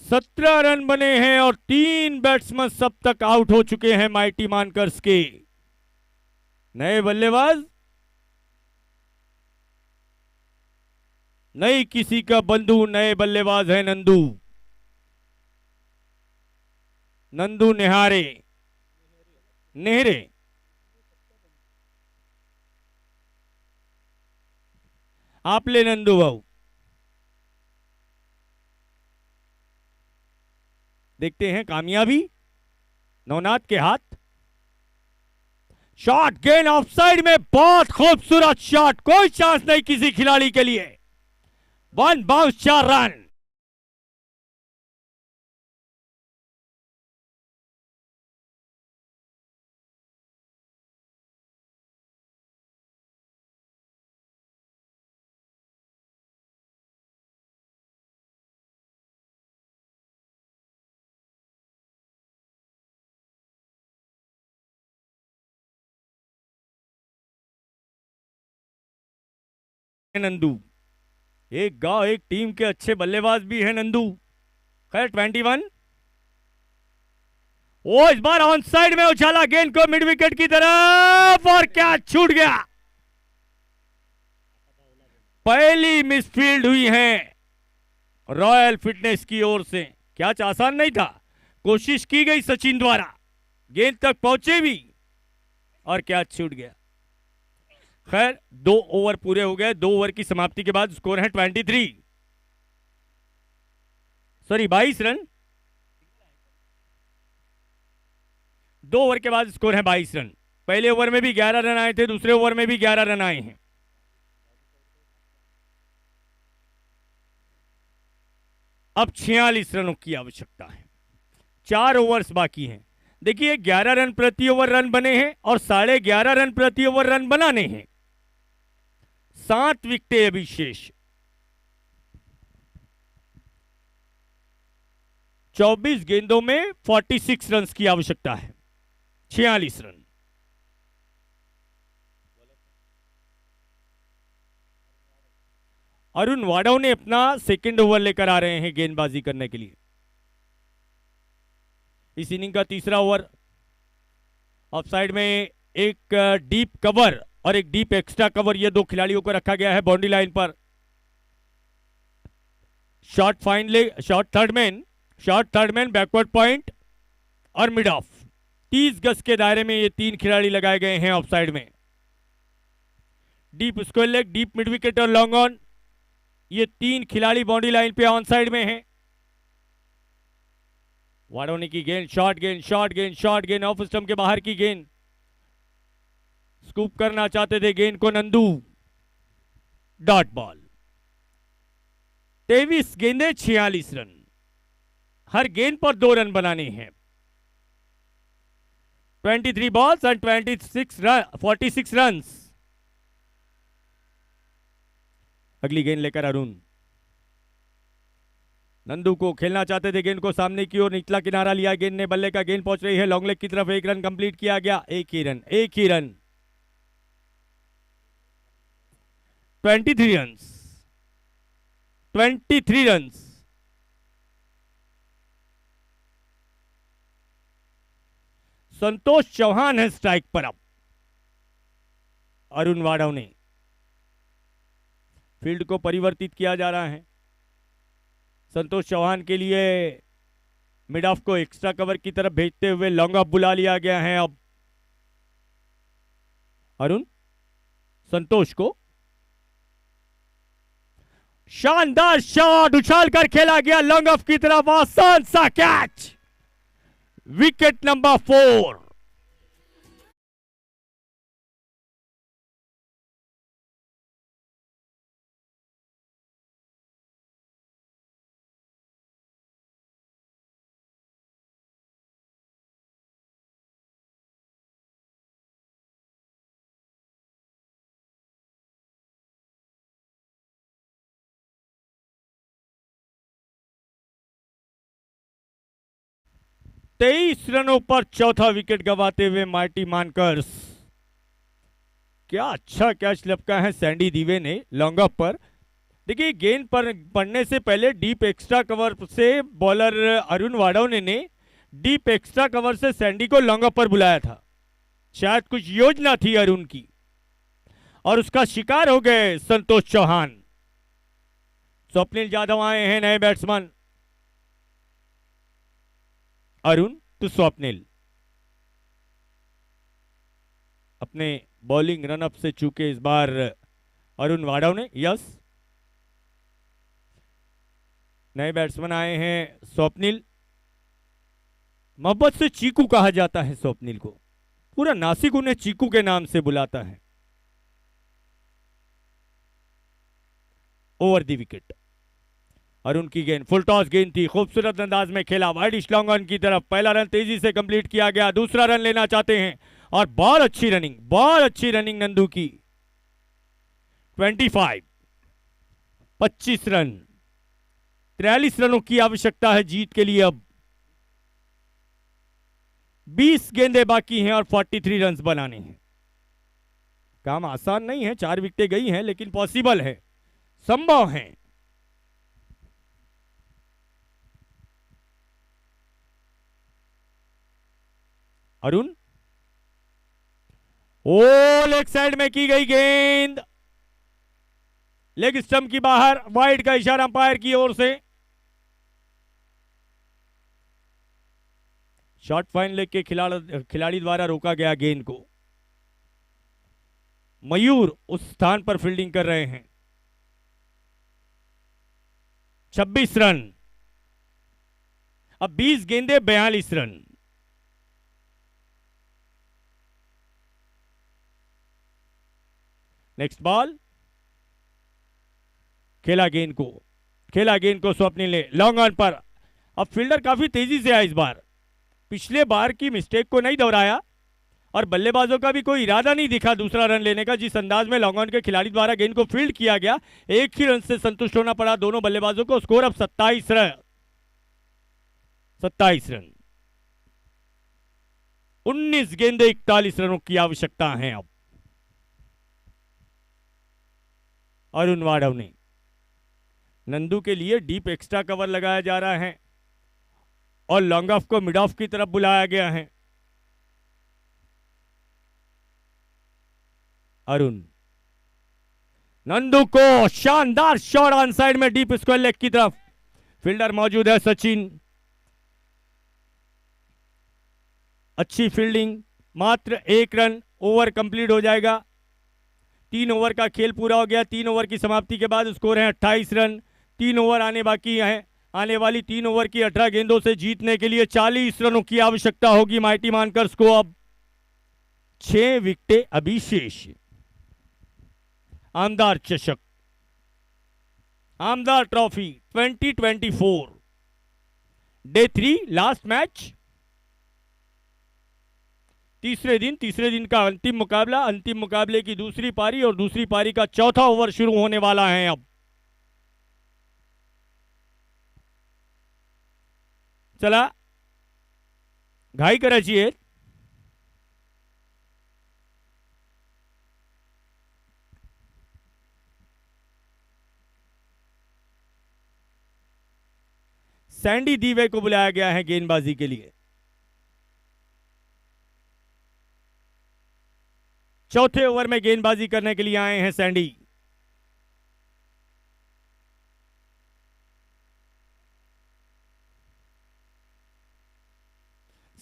सत्रह रन बने हैं और 3 बैट्समैन सब तक आउट हो चुके हैं माइटी मानकर्स के। नए बल्लेबाज नहीं किसी का बंधु, नए बल्लेबाज है नंदू नेहरे। आप ले नंदू बाबू। देखते हैं कामयाबी नवनाथ के हाथ। शॉट गेंद ऑफसाइड में, बहुत खूबसूरत शॉट, कोई चांस नहीं किसी खिलाड़ी के लिए। 1 बाउंस 4 रन। नंदू एक गांव एक टीम के अच्छे बल्लेबाज भी है नंदू। खैर 21। वो इस बार ऑन साइड में उछाला गेंद को मिड विकेट की तरफ और क्या छूट गया। पहली मिसफील्ड हुई है रॉयल फिटनेस की ओर से। क्या आसान नहीं था, कोशिश की गई सचिन द्वारा, गेंद तक पहुंचे भी और क्या छूट गया। खैर 2 ओवर पूरे हो गए। 2 ओवर की समाप्ति के बाद स्कोर है 22 रन। 2 ओवर के बाद स्कोर है 22 रन। पहले ओवर में भी 11 रन आए थे, दूसरे ओवर में भी 11 रन आए हैं। अब 46 रनों की आवश्यकता है। 4 ओवर्स बाकी हैं। देखिए 11 रन प्रति ओवर रन बने हैं और 11.5 रन प्रति ओवर रन बनाने हैं। 7 विकेटें अभी शेष। 24 गेंदों में 46 रन की आवश्यकता है। 46 रन। अरुण वाडव ने अपना सेकंड ओवर लेकर आ रहे हैं गेंदबाजी करने के लिए। इस इनिंग का तीसरा ओवर। ऑफसाइड में एक डीप कवर और एक डीप एक्स्ट्रा कवर, ये दो खिलाड़ियों को रखा गया है बाउंड्री लाइन पर। शॉर्ट फाइन ले, short third man backward point और मिड ऑफ। 30 गज के दायरे में ये तीन खिलाड़ी लगाए गए हैं ऑफ साइड में। Deep square leg, deep mid wicket और लॉन्ग ऑन, ये तीन खिलाड़ी बाउंड्री लाइन पे ऑन साइड में हैं। वाडोनी की गेंद, शॉर्ट गेंद, शॉर्ट गेंद, शॉर्ट गेंद, ऑफ स्टंप के बाहर की गेंद। स्कूप करना चाहते थे गेंद को नंदू, डॉट बॉल। 23 गेंदें 46 रन, हर गेंद पर 2 रन बनाने हैं। 23 बॉल्स एंड 46 रन। अगली गेंद लेकर अरुण। नंदू को खेलना चाहते थे गेंद को सामने की ओर, निचला किनारा लिया गेंद ने, बल्ले का गेंद पहुंच रही है लॉन्ग लेग की तरफ। 1 रन कंप्लीट किया गया, एक ही रन, एक ही run. 23 run, 23 run. Santosh Chauhan है स्ट्राइक पर। अब अरुण वाडव ने फील्ड को परिवर्तित किया जा रहा है। संतोष चौहान के लिए मिड ऑफ को एक्स्ट्रा कवर की तरफ भेजते हुए लॉन्ग ऑफ बुला लिया गया है। अब अरुण संतोष को, शानदार शॉट उछाल कर खेला गया लॉन्ग ऑफ की तरफ, आसान सा कैच, विकेट नंबर 4। तेईस रनों पर चौथा विकेट गंवाते हुए मार्टी मानकर्स। क्या अच्छा कैच लपका है सैंडी दीवे ने लॉन्ग ऑफ पर। देखिए गेंद पर पड़ने से पहले डीप एक्स्ट्रा कवर से बॉलर अरुण वाडवने ने डीप एक्स्ट्रा कवर से सैंडी को लॉन्ग ऑफ पर बुलाया था। शायद कुछ योजना थी अरुण की और उसका शिकार हो गए संतोष चौहान। स्वप्निल यादव आए हैं नए बैट्समैन। अरुण टू स्वप्निल। अपने बॉलिंग रनअप से चूके इस बार अरुण वाडव ने। यस, नए बैट्समैन आए हैं स्वप्निल। मोहब्बत से चीकू कहा जाता है स्वप्निल को, पूरा नासिक उन्हें चीकू के नाम से बुलाता है। ओवर द विकेट, अरुण की गेंद, फुल टॉस गेंद थी, खूबसूरत अंदाज में खेला वाइड लॉन्ग ऑन की तरफ। पहला रन तेजी से कंप्लीट किया गया, दूसरा रन लेना चाहते हैं और बहुत अच्छी रनिंग, बहुत अच्छी रनिंग नंदू की। 25 रन, 43 रनों की आवश्यकता है जीत के लिए। अब 20 गेंदें बाकी हैं और 43 रन बनाने हैं। काम आसान नहीं है, 4 विकेटें गई हैं लेकिन पॉसिबल है, संभव है। अरुण, ओ लेग साइड में की गई गेंद, लेग स्टंप की बाहर, वाइड का इशारा अंपायर की ओर से। शॉर्ट फाइन लेग के खिलाड़ी द्वारा रोका गया गेंद को। मयूर उस स्थान पर फील्डिंग कर रहे हैं। 26 रन, अब 20 गेंदे 42 रन। नेक्स्ट बॉल, खेला गेंद को स्वप्निल ने लॉन्ग ऑन पर। अब फील्डर काफी तेजी से आया इस बार, पिछले बार की मिस्टेक को नहीं दोहराया और बल्लेबाजों का भी कोई इरादा नहीं दिखा दूसरा रन लेने का। जिस अंदाज में लॉन्ग ऑन के खिलाड़ी द्वारा गेंद को फील्ड किया गया, एक ही रन से संतुष्ट होना पड़ा दोनों बल्लेबाजों को। स्कोर अब 27 रन। 19 गेंदे 41 रनों की आवश्यकता है अब। अरुण वाडव ने, नंदू के लिए डीप एक्स्ट्रा कवर लगाया जा रहा है और लॉन्ग ऑफ को मिड ऑफ की तरफ बुलाया गया है। अरुण। नंदू को शानदार शॉट ऑन साइड में डीप स्क्वायर लेग की तरफ, फील्डर मौजूद है सचिन। अच्छी फील्डिंग, मात्र 1 रन, ओवर कंप्लीट हो जाएगा। 3 ओवर का खेल पूरा हो गया। 3 ओवर की समाप्ति के बाद स्कोर है 28 रन। 3 ओवर आने बाकी हैं। आने वाली 3 ओवर की 18 गेंदों से जीतने के लिए 40 रनों की आवश्यकता होगी माइटी मानकर्स को। अब 6 विकेटें अभी शेष। आमदार चषक, आमदार ट्रॉफी 2024 डे 3 लास्ट मैच। तीसरे दिन का अंतिम मुकाबला, अंतिम मुकाबले की दूसरी पारी और दूसरी पारी का चौथा ओवर शुरू होने वाला है। अब चला घाई कराची है। सैंडी दीवे को बुलाया गया है गेंदबाजी के लिए। चौथे ओवर में गेंदबाजी करने के लिए आए हैं सैंडी।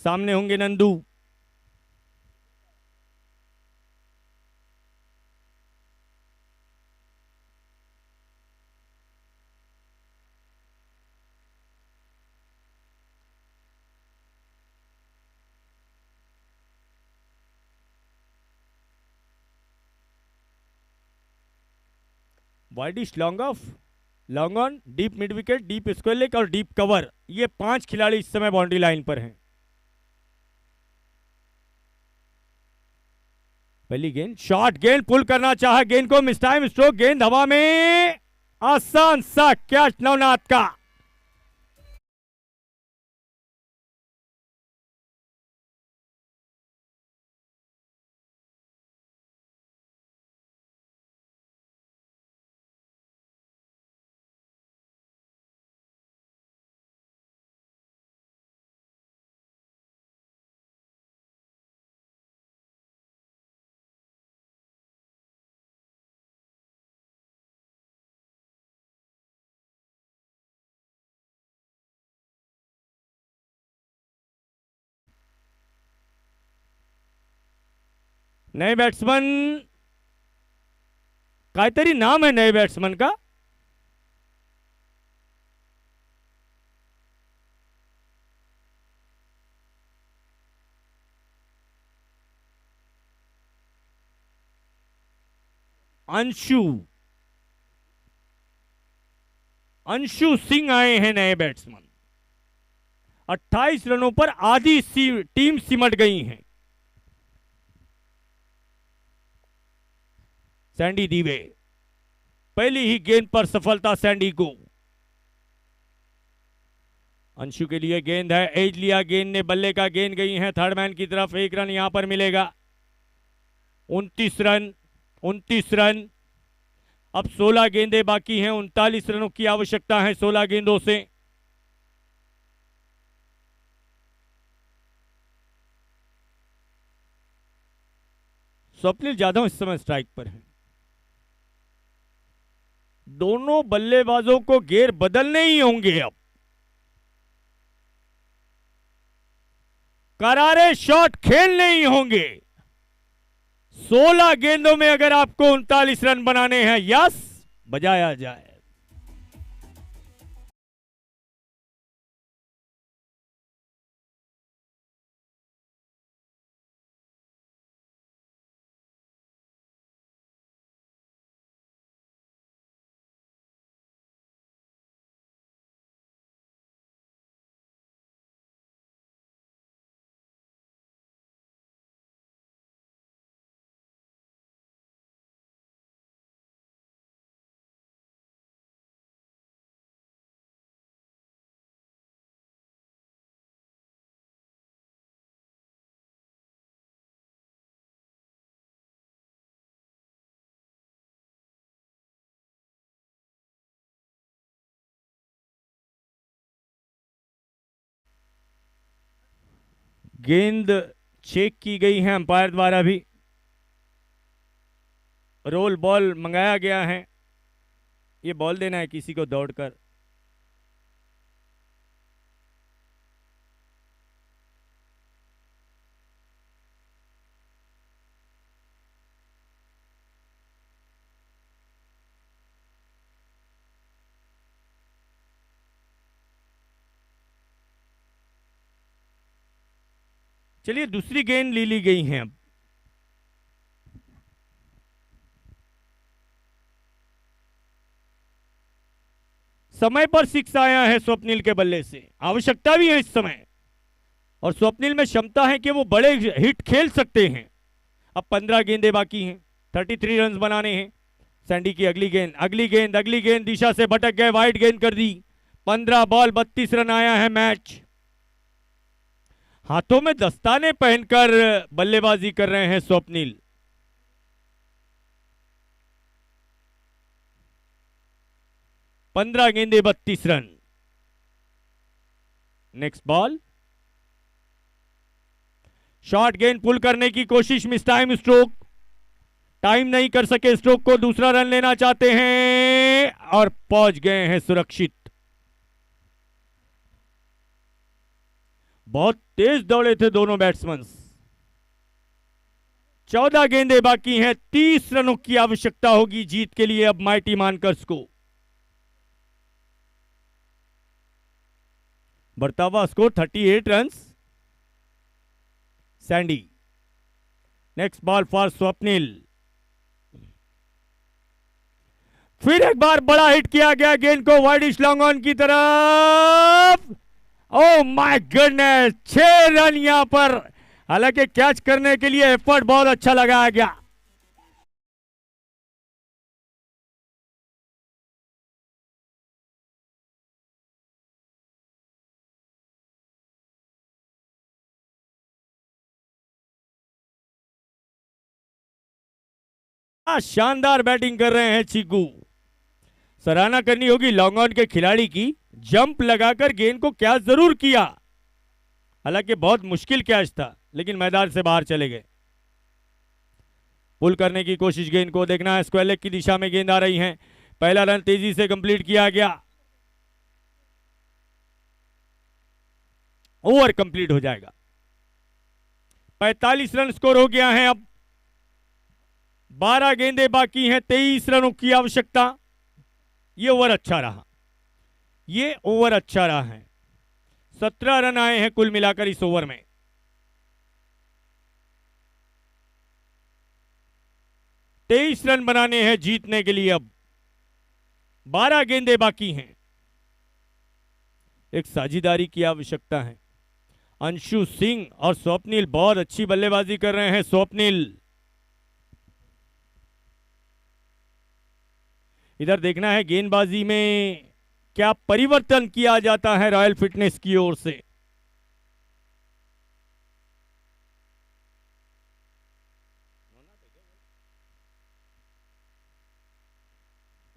सामने होंगे Nandu. Widish long off, long on, deep mid wicket, deep square leg और डीप कवर, ये 5 खिलाड़ी इस समय बाउंड्री लाइन पर हैं। पहली गेंद, शॉट गेंद, पुल करना चाहा गेंद को, मिस टाइम स्ट्रोक, गेंद हवा में, आसान सा कैच नवनाथ का। नए बैट्समैन, कायतरी नाम है नए बैट्समैन का। अंशु, अंशु सिंह आए हैं नए बैट्समैन। 28 रनों पर आधी टीम सिमट गई है। सैंडी दीवे, पहली ही गेंद पर सफलता सैंडी को। अंशु के लिए गेंद है, एज लिया, गेंद ने बल्ले का, गेंद गई है थर्ड मैन की तरफ। 1 रन यहां पर मिलेगा। 29 रन, 29 रन। अब 16 गेंदें बाकी हैं। 39 रनों की आवश्यकता है 16 गेंदों से। स्वप्निल जाधव इस समय स्ट्राइक पर है। दोनों बल्लेबाजों को गेर बदलने ही होंगे। अब करारे शॉट खेलने ही होंगे। 16 गेंदों में अगर आपको 39 रन बनाने हैं, यस, बजाया जाए। गेंद चेक की गई है अंपायर द्वारा भी। रोल बॉल मंगाया गया है, ये बॉल देना है किसी को दौड़कर। चलिए दूसरी गेंद ले ली गई है अब। समय पर सिक्स आया है स्वप्निल के बल्ले से, आवश्यकता भी है इस समय, और स्वप्निल में क्षमता है कि वो बड़े हिट खेल सकते हैं। अब 15 गेंदें बाकी हैं, 33 रन बनाने हैं। सैंडी की अगली गेंद, अगली गेंद, अगली गेंद दिशा से भटक गए, वाइड गेंद कर दी। 15 बॉल 32 रन आया है मैच। हाथों में दस्ताने पहनकर बल्लेबाजी कर रहे हैं स्वप्निल। पंद्रह गेंदे 32 रन। नेक्स्ट बॉल, शॉर्ट गेंद पुल करने की कोशिश, मिस टाइम स्ट्रोक, टाइम नहीं कर सके स्ट्रोक को, दूसरा रन लेना चाहते हैं और पहुंच गए हैं सुरक्षित। बहुत तेज दौड़े थे दोनों बैट्समैन। 14 गेंदें बाकी हैं, 30 रनों की आवश्यकता होगी जीत के लिए अब माइटी मानकर्स को। बढ़ता हुआ score 38 run. Sandy, next ball for Swapnil. फिर एक बार बड़ा हिट किया गया, गेंद को वाइडिश लॉन्ग ऑन की तरफ। ओ माय गॉडनेस, 6 रन यहां पर। हालांकि कैच करने के लिए एफर्ट बहुत अच्छा लगाया गया। शानदार बैटिंग कर रहे हैं चीकू। सराहना करनी होगी लॉन्ग ऑन के खिलाड़ी की, जंप लगाकर गेंद को कैच जरूर किया। हालांकि बहुत मुश्किल कैच था, लेकिन मैदान से बाहर चले गए। पुल करने की कोशिश, गेंद को देखना है, स्क्वायर लेग की दिशा में गेंद आ रही है। पहला रन तेजी से कंप्लीट किया गया, ओवर कंप्लीट हो जाएगा। 45 रन स्कोर हो गया है अब। 12 गेंदें बाकी हैं, 23 रनों की आवश्यकता। ये ओवर अच्छा रहा, ये ओवर अच्छा रहा है। 17 रन आए हैं कुल मिलाकर इस ओवर में। तेईस रन बनाने हैं जीतने के लिए अब। 12 गेंदें बाकी हैं। एक साझेदारी की आवश्यकता है। अंशु सिंह और स्वप्निल बहुत अच्छी बल्लेबाजी कर रहे हैं। स्वप्निल, इधर देखना है गेंदबाजी में क्या परिवर्तन किया जाता है रॉयल फिटनेस की ओर से।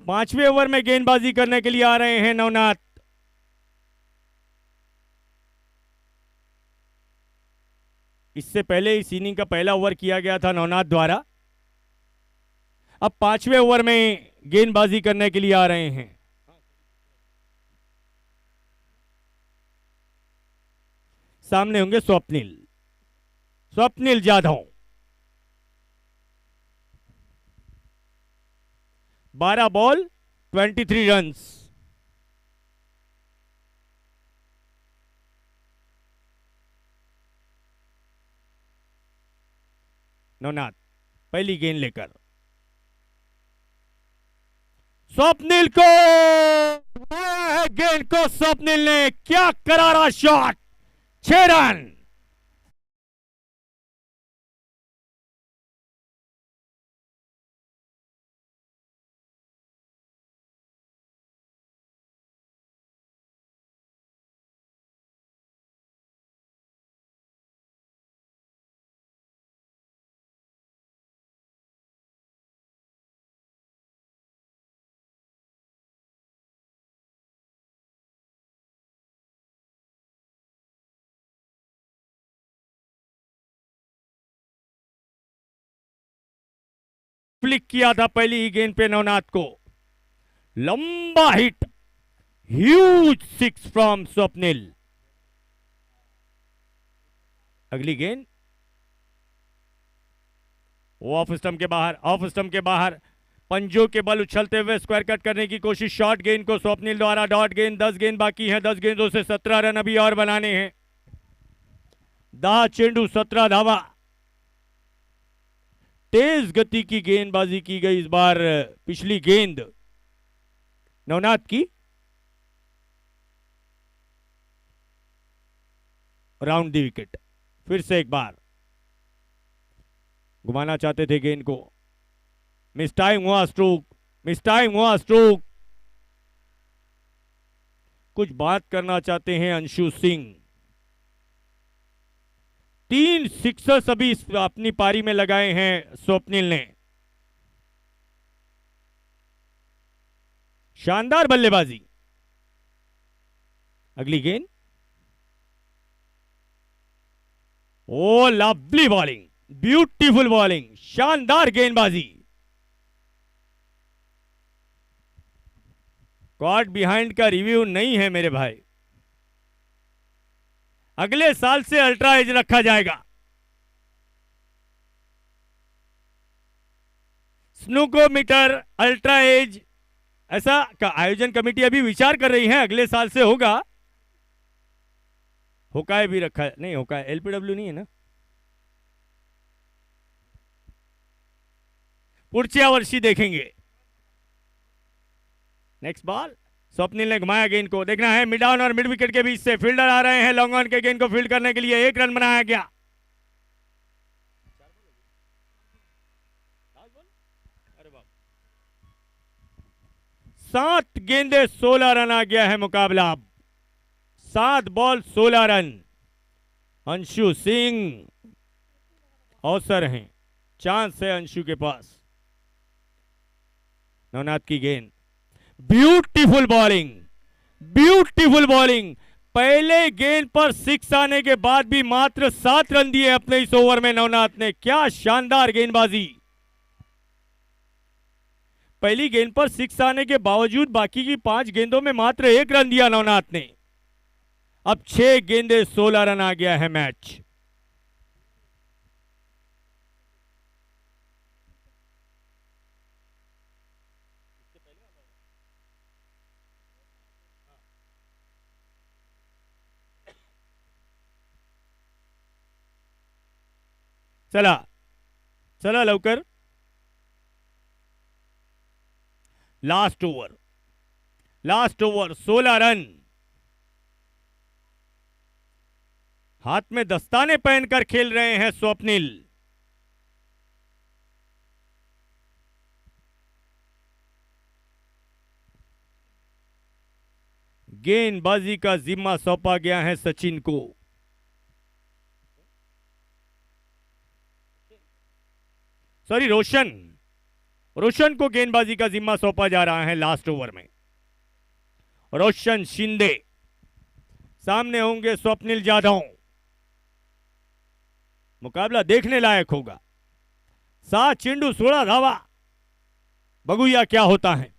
पांचवें ओवर में गेंदबाजी करने के लिए आ रहे हैं नवनाथ। इससे पहले इस इनिंग का पहला ओवर किया गया था नवनाथ द्वारा। अब पांचवें ओवर में गेंदबाजी करने के लिए आ रहे हैं। सामने होंगे स्वप्निल, स्वप्निल जाधव। 12 ball 23 run. नवनाथ पहली गेंद लेकर, स्वप्निल को गेंद को, स्वप्निल ने क्या करारा शॉट, 6 रन। फ्लिक किया था पहली ही गेंद पे नवनाथ को। लंबा hit, huge six from Swapnil. अगली गेंद ऑफ स्टंप के बाहर, ऑफ स्टंप के बाहर, पंजों के बल उछलते हुए स्क्वायर कट करने की कोशिश। शॉर्ट गेंद को स्वप्निल द्वारा डॉट गेंद। 10 गेंद बाकी हैं, 10 गेंदों से 17 रन अभी और बनाने हैं। 10 चेंडू 17 धावा। तेज गति की गेंदबाजी की गई इस बार। पिछली गेंद नवनाथ की राउंड दी विकेट। फिर से एक बार घुमाना चाहते थे गेंद को। मिस टाइम हुआ स्ट्रोक, मिस टाइम हुआ स्ट्रोक। कुछ बात करना चाहते हैं अंशु सिंह। 3 सिक्सर्स अभी अपनी पारी में लगाए हैं स्वप्निल ने। शानदार बल्लेबाजी। अगली गेंद, oh lovely bowling, beautiful bowling, शानदार गेंदबाजी। कॉट बिहाइंड का रिव्यू नहीं है मेरे भाई। अगले साल से अल्ट्रा एज रखा जाएगा। स्नूकोमीटर अल्ट्रा एज ऐसा का आयोजन कमेटी अभी विचार कर रही है, अगले साल से होगा। होकाय भी रखा है, नहीं होकाय एलपीडब्ल्यू नहीं है ना। पुढच्या वर्षी देखेंगे। नेक्स्ट बॉल, स्वप्निल ने घुमाया गेंद को। देखना है मिड ऑन और मिड विकेट के बीच से फील्डर आ रहे हैं लॉन्ग ऑन के गेंद को फील्ड करने के लिए। 1 रन बनाया गया। सात गेंदे 16 रन आ गया है मुकाबला। 7 बॉल 16 रन। अंशु सिंह अवसर हैं, चांस है अंशु के पास। नवनाथ की गेंद, ब्यूटीफुल बॉलिंग, ब्यूटीफुल बॉलिंग। पहले गेंद पर 6 आने के बाद भी मात्र 7 रन दिए अपने इस ओवर में नवनाथ ने। क्या शानदार गेंदबाजी। पहली गेंद पर 6 आने के बावजूद बाकी की 5 गेंदों में मात्र 1 रन दिया नवनाथ ने। अब 6 गेंदे 16 रन आ गया है मैच। चला चला लवकर। Last over, last over, 16 run. हाथ में दस्ताने पहनकर खेल रहे हैं स्वप्निल। गेंदबाजी का जिम्मा सौंपा गया है सचिन को। सॉरी, रोशन को गेंदबाजी का जिम्मा सौंपा जा रहा है लास्ट ओवर में। रोशन शिंदे सामने होंगे स्वप्निल जाधव। मुकाबला देखने लायक होगा। 7 चेंडू 16 धावा। बगुया क्या होता है।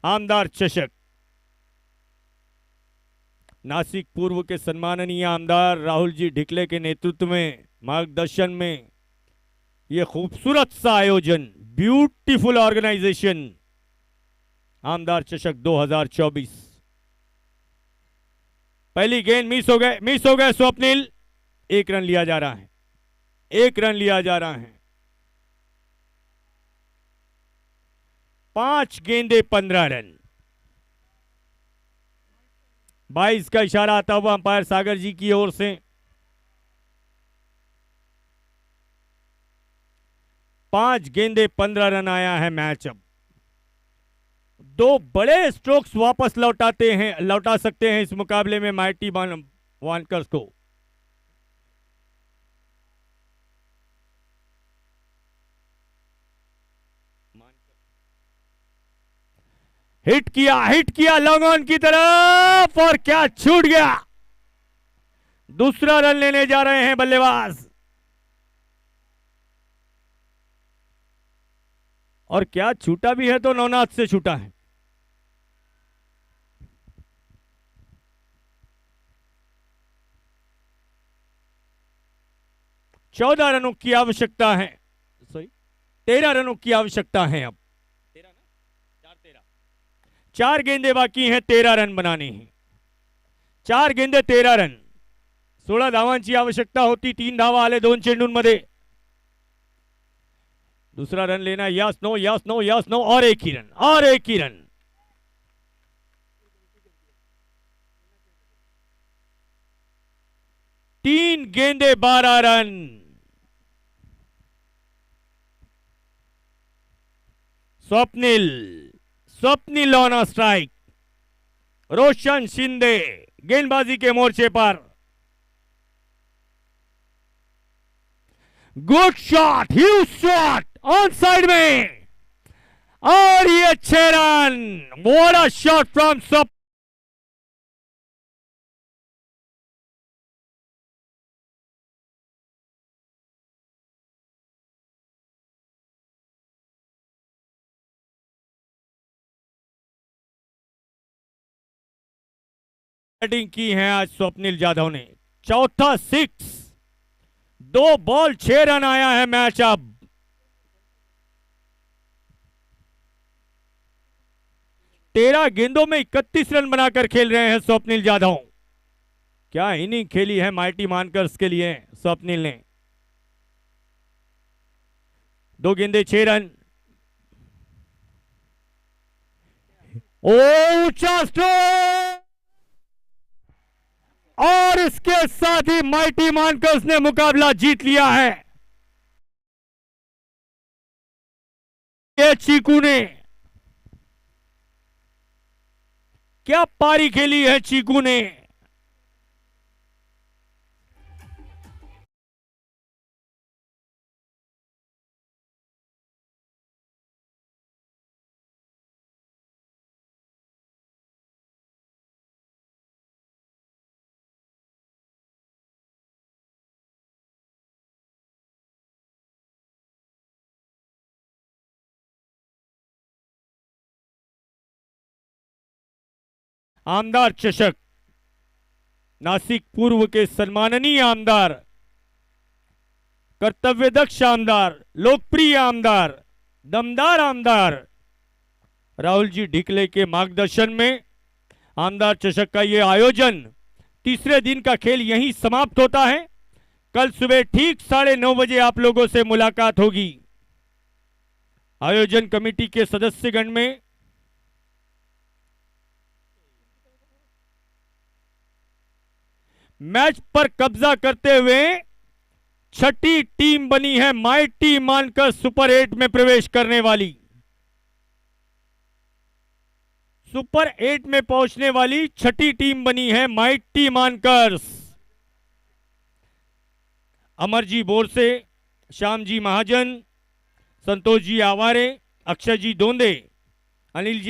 आमदार चषक नासिक पूर्व के सम्माननीय आमदार राहुल जी ढिकले के नेतृत्व में, मार्गदर्शन में यह खूबसूरत सा आयोजन, ब्यूटीफुल ऑर्गेनाइजेशन, आमदार चषक 2024। पहली गेंद मिस हो गए स्वप्निल। 1 रन लिया जा रहा है, 1 रन लिया जा रहा है। 5 गेंदे 15 रन। 22 का इशारा आता हुआ अंपायर सागर जी की ओर से। 5 गेंदे 15 रन आया है मैच। अब 2 बड़े स्ट्रोक्स वापस लौटा सकते हैं इस मुकाबले में माइटी वानकर्स को। हिट किया लॉन्ग ऑन की तरफ और क्या छूट गया। दूसरा रन लेने जा रहे हैं बल्लेबाज। और क्या छूटा भी है तो नौनाथ से छूटा है। 14 रनों की आवश्यकता है, सॉरी 13 रनों की आवश्यकता है। अब 13 ना, 4 गेंदे बाकी हैं, 13 रन बनाने हैं। 4 गेंदे 13 रन, 16 धावांची आवश्यकता होती। 3 धावा आले 2 चेंडूंमध्ये। दूसरा रन लेना, yes no yes no yes no, और एक ही रन, और एक ही रन। तीन गेंदे 12 run. Swapnil, Swapnil on strike. Roshan Shinde गेंदबाजी के मोर्चे पर। Good shot, huge shot on side में, और ये 6 run. What a shot from Swapnil. Batting की है आज स्वप्निल जाधव ने। चौथा 6, 2 बॉल 6 रन आया है मैच। अब 13 गेंदों में 31 रन बनाकर खेल रहे हैं स्वप्निल जाधव। क्या इनिंग खेली है माइटी मानकर्स के लिए स्वप्निल ने। 2 गेंदे 6 रन। ऊंचा स्ट्रोक, और इसके साथ ही माइटी मानकर्स ने मुकाबला जीत लिया है। ये चीकू ने क्या पारी खेली है चीकू ने। आमदार चषक, नासिक पूर्व के सम्माननीय आमदार, कर्तव्यदक्ष आमदार, लोकप्रिय आमदार, दमदार आमदार राहुल जी ढिकले के मार्गदर्शन में आमदार चषक का यह आयोजन, तीसरे दिन का खेल यहीं समाप्त होता है। कल सुबह ठीक 9:30 बजे आप लोगों से मुलाकात होगी। आयोजन कमेटी के सदस्यगण में मैच पर कब्जा करते हुए छठी टीम बनी है माइटी मानकर सुपर 8 में प्रवेश करने वाली। सुपर 8 में पहुंचने वाली छठी टीम बनी है माइटी मानकर्स। अमरजी बोरसे, श्याम जी महाजन, संतोष जी आवारे, अक्षय जी दोंदे, अनिल जी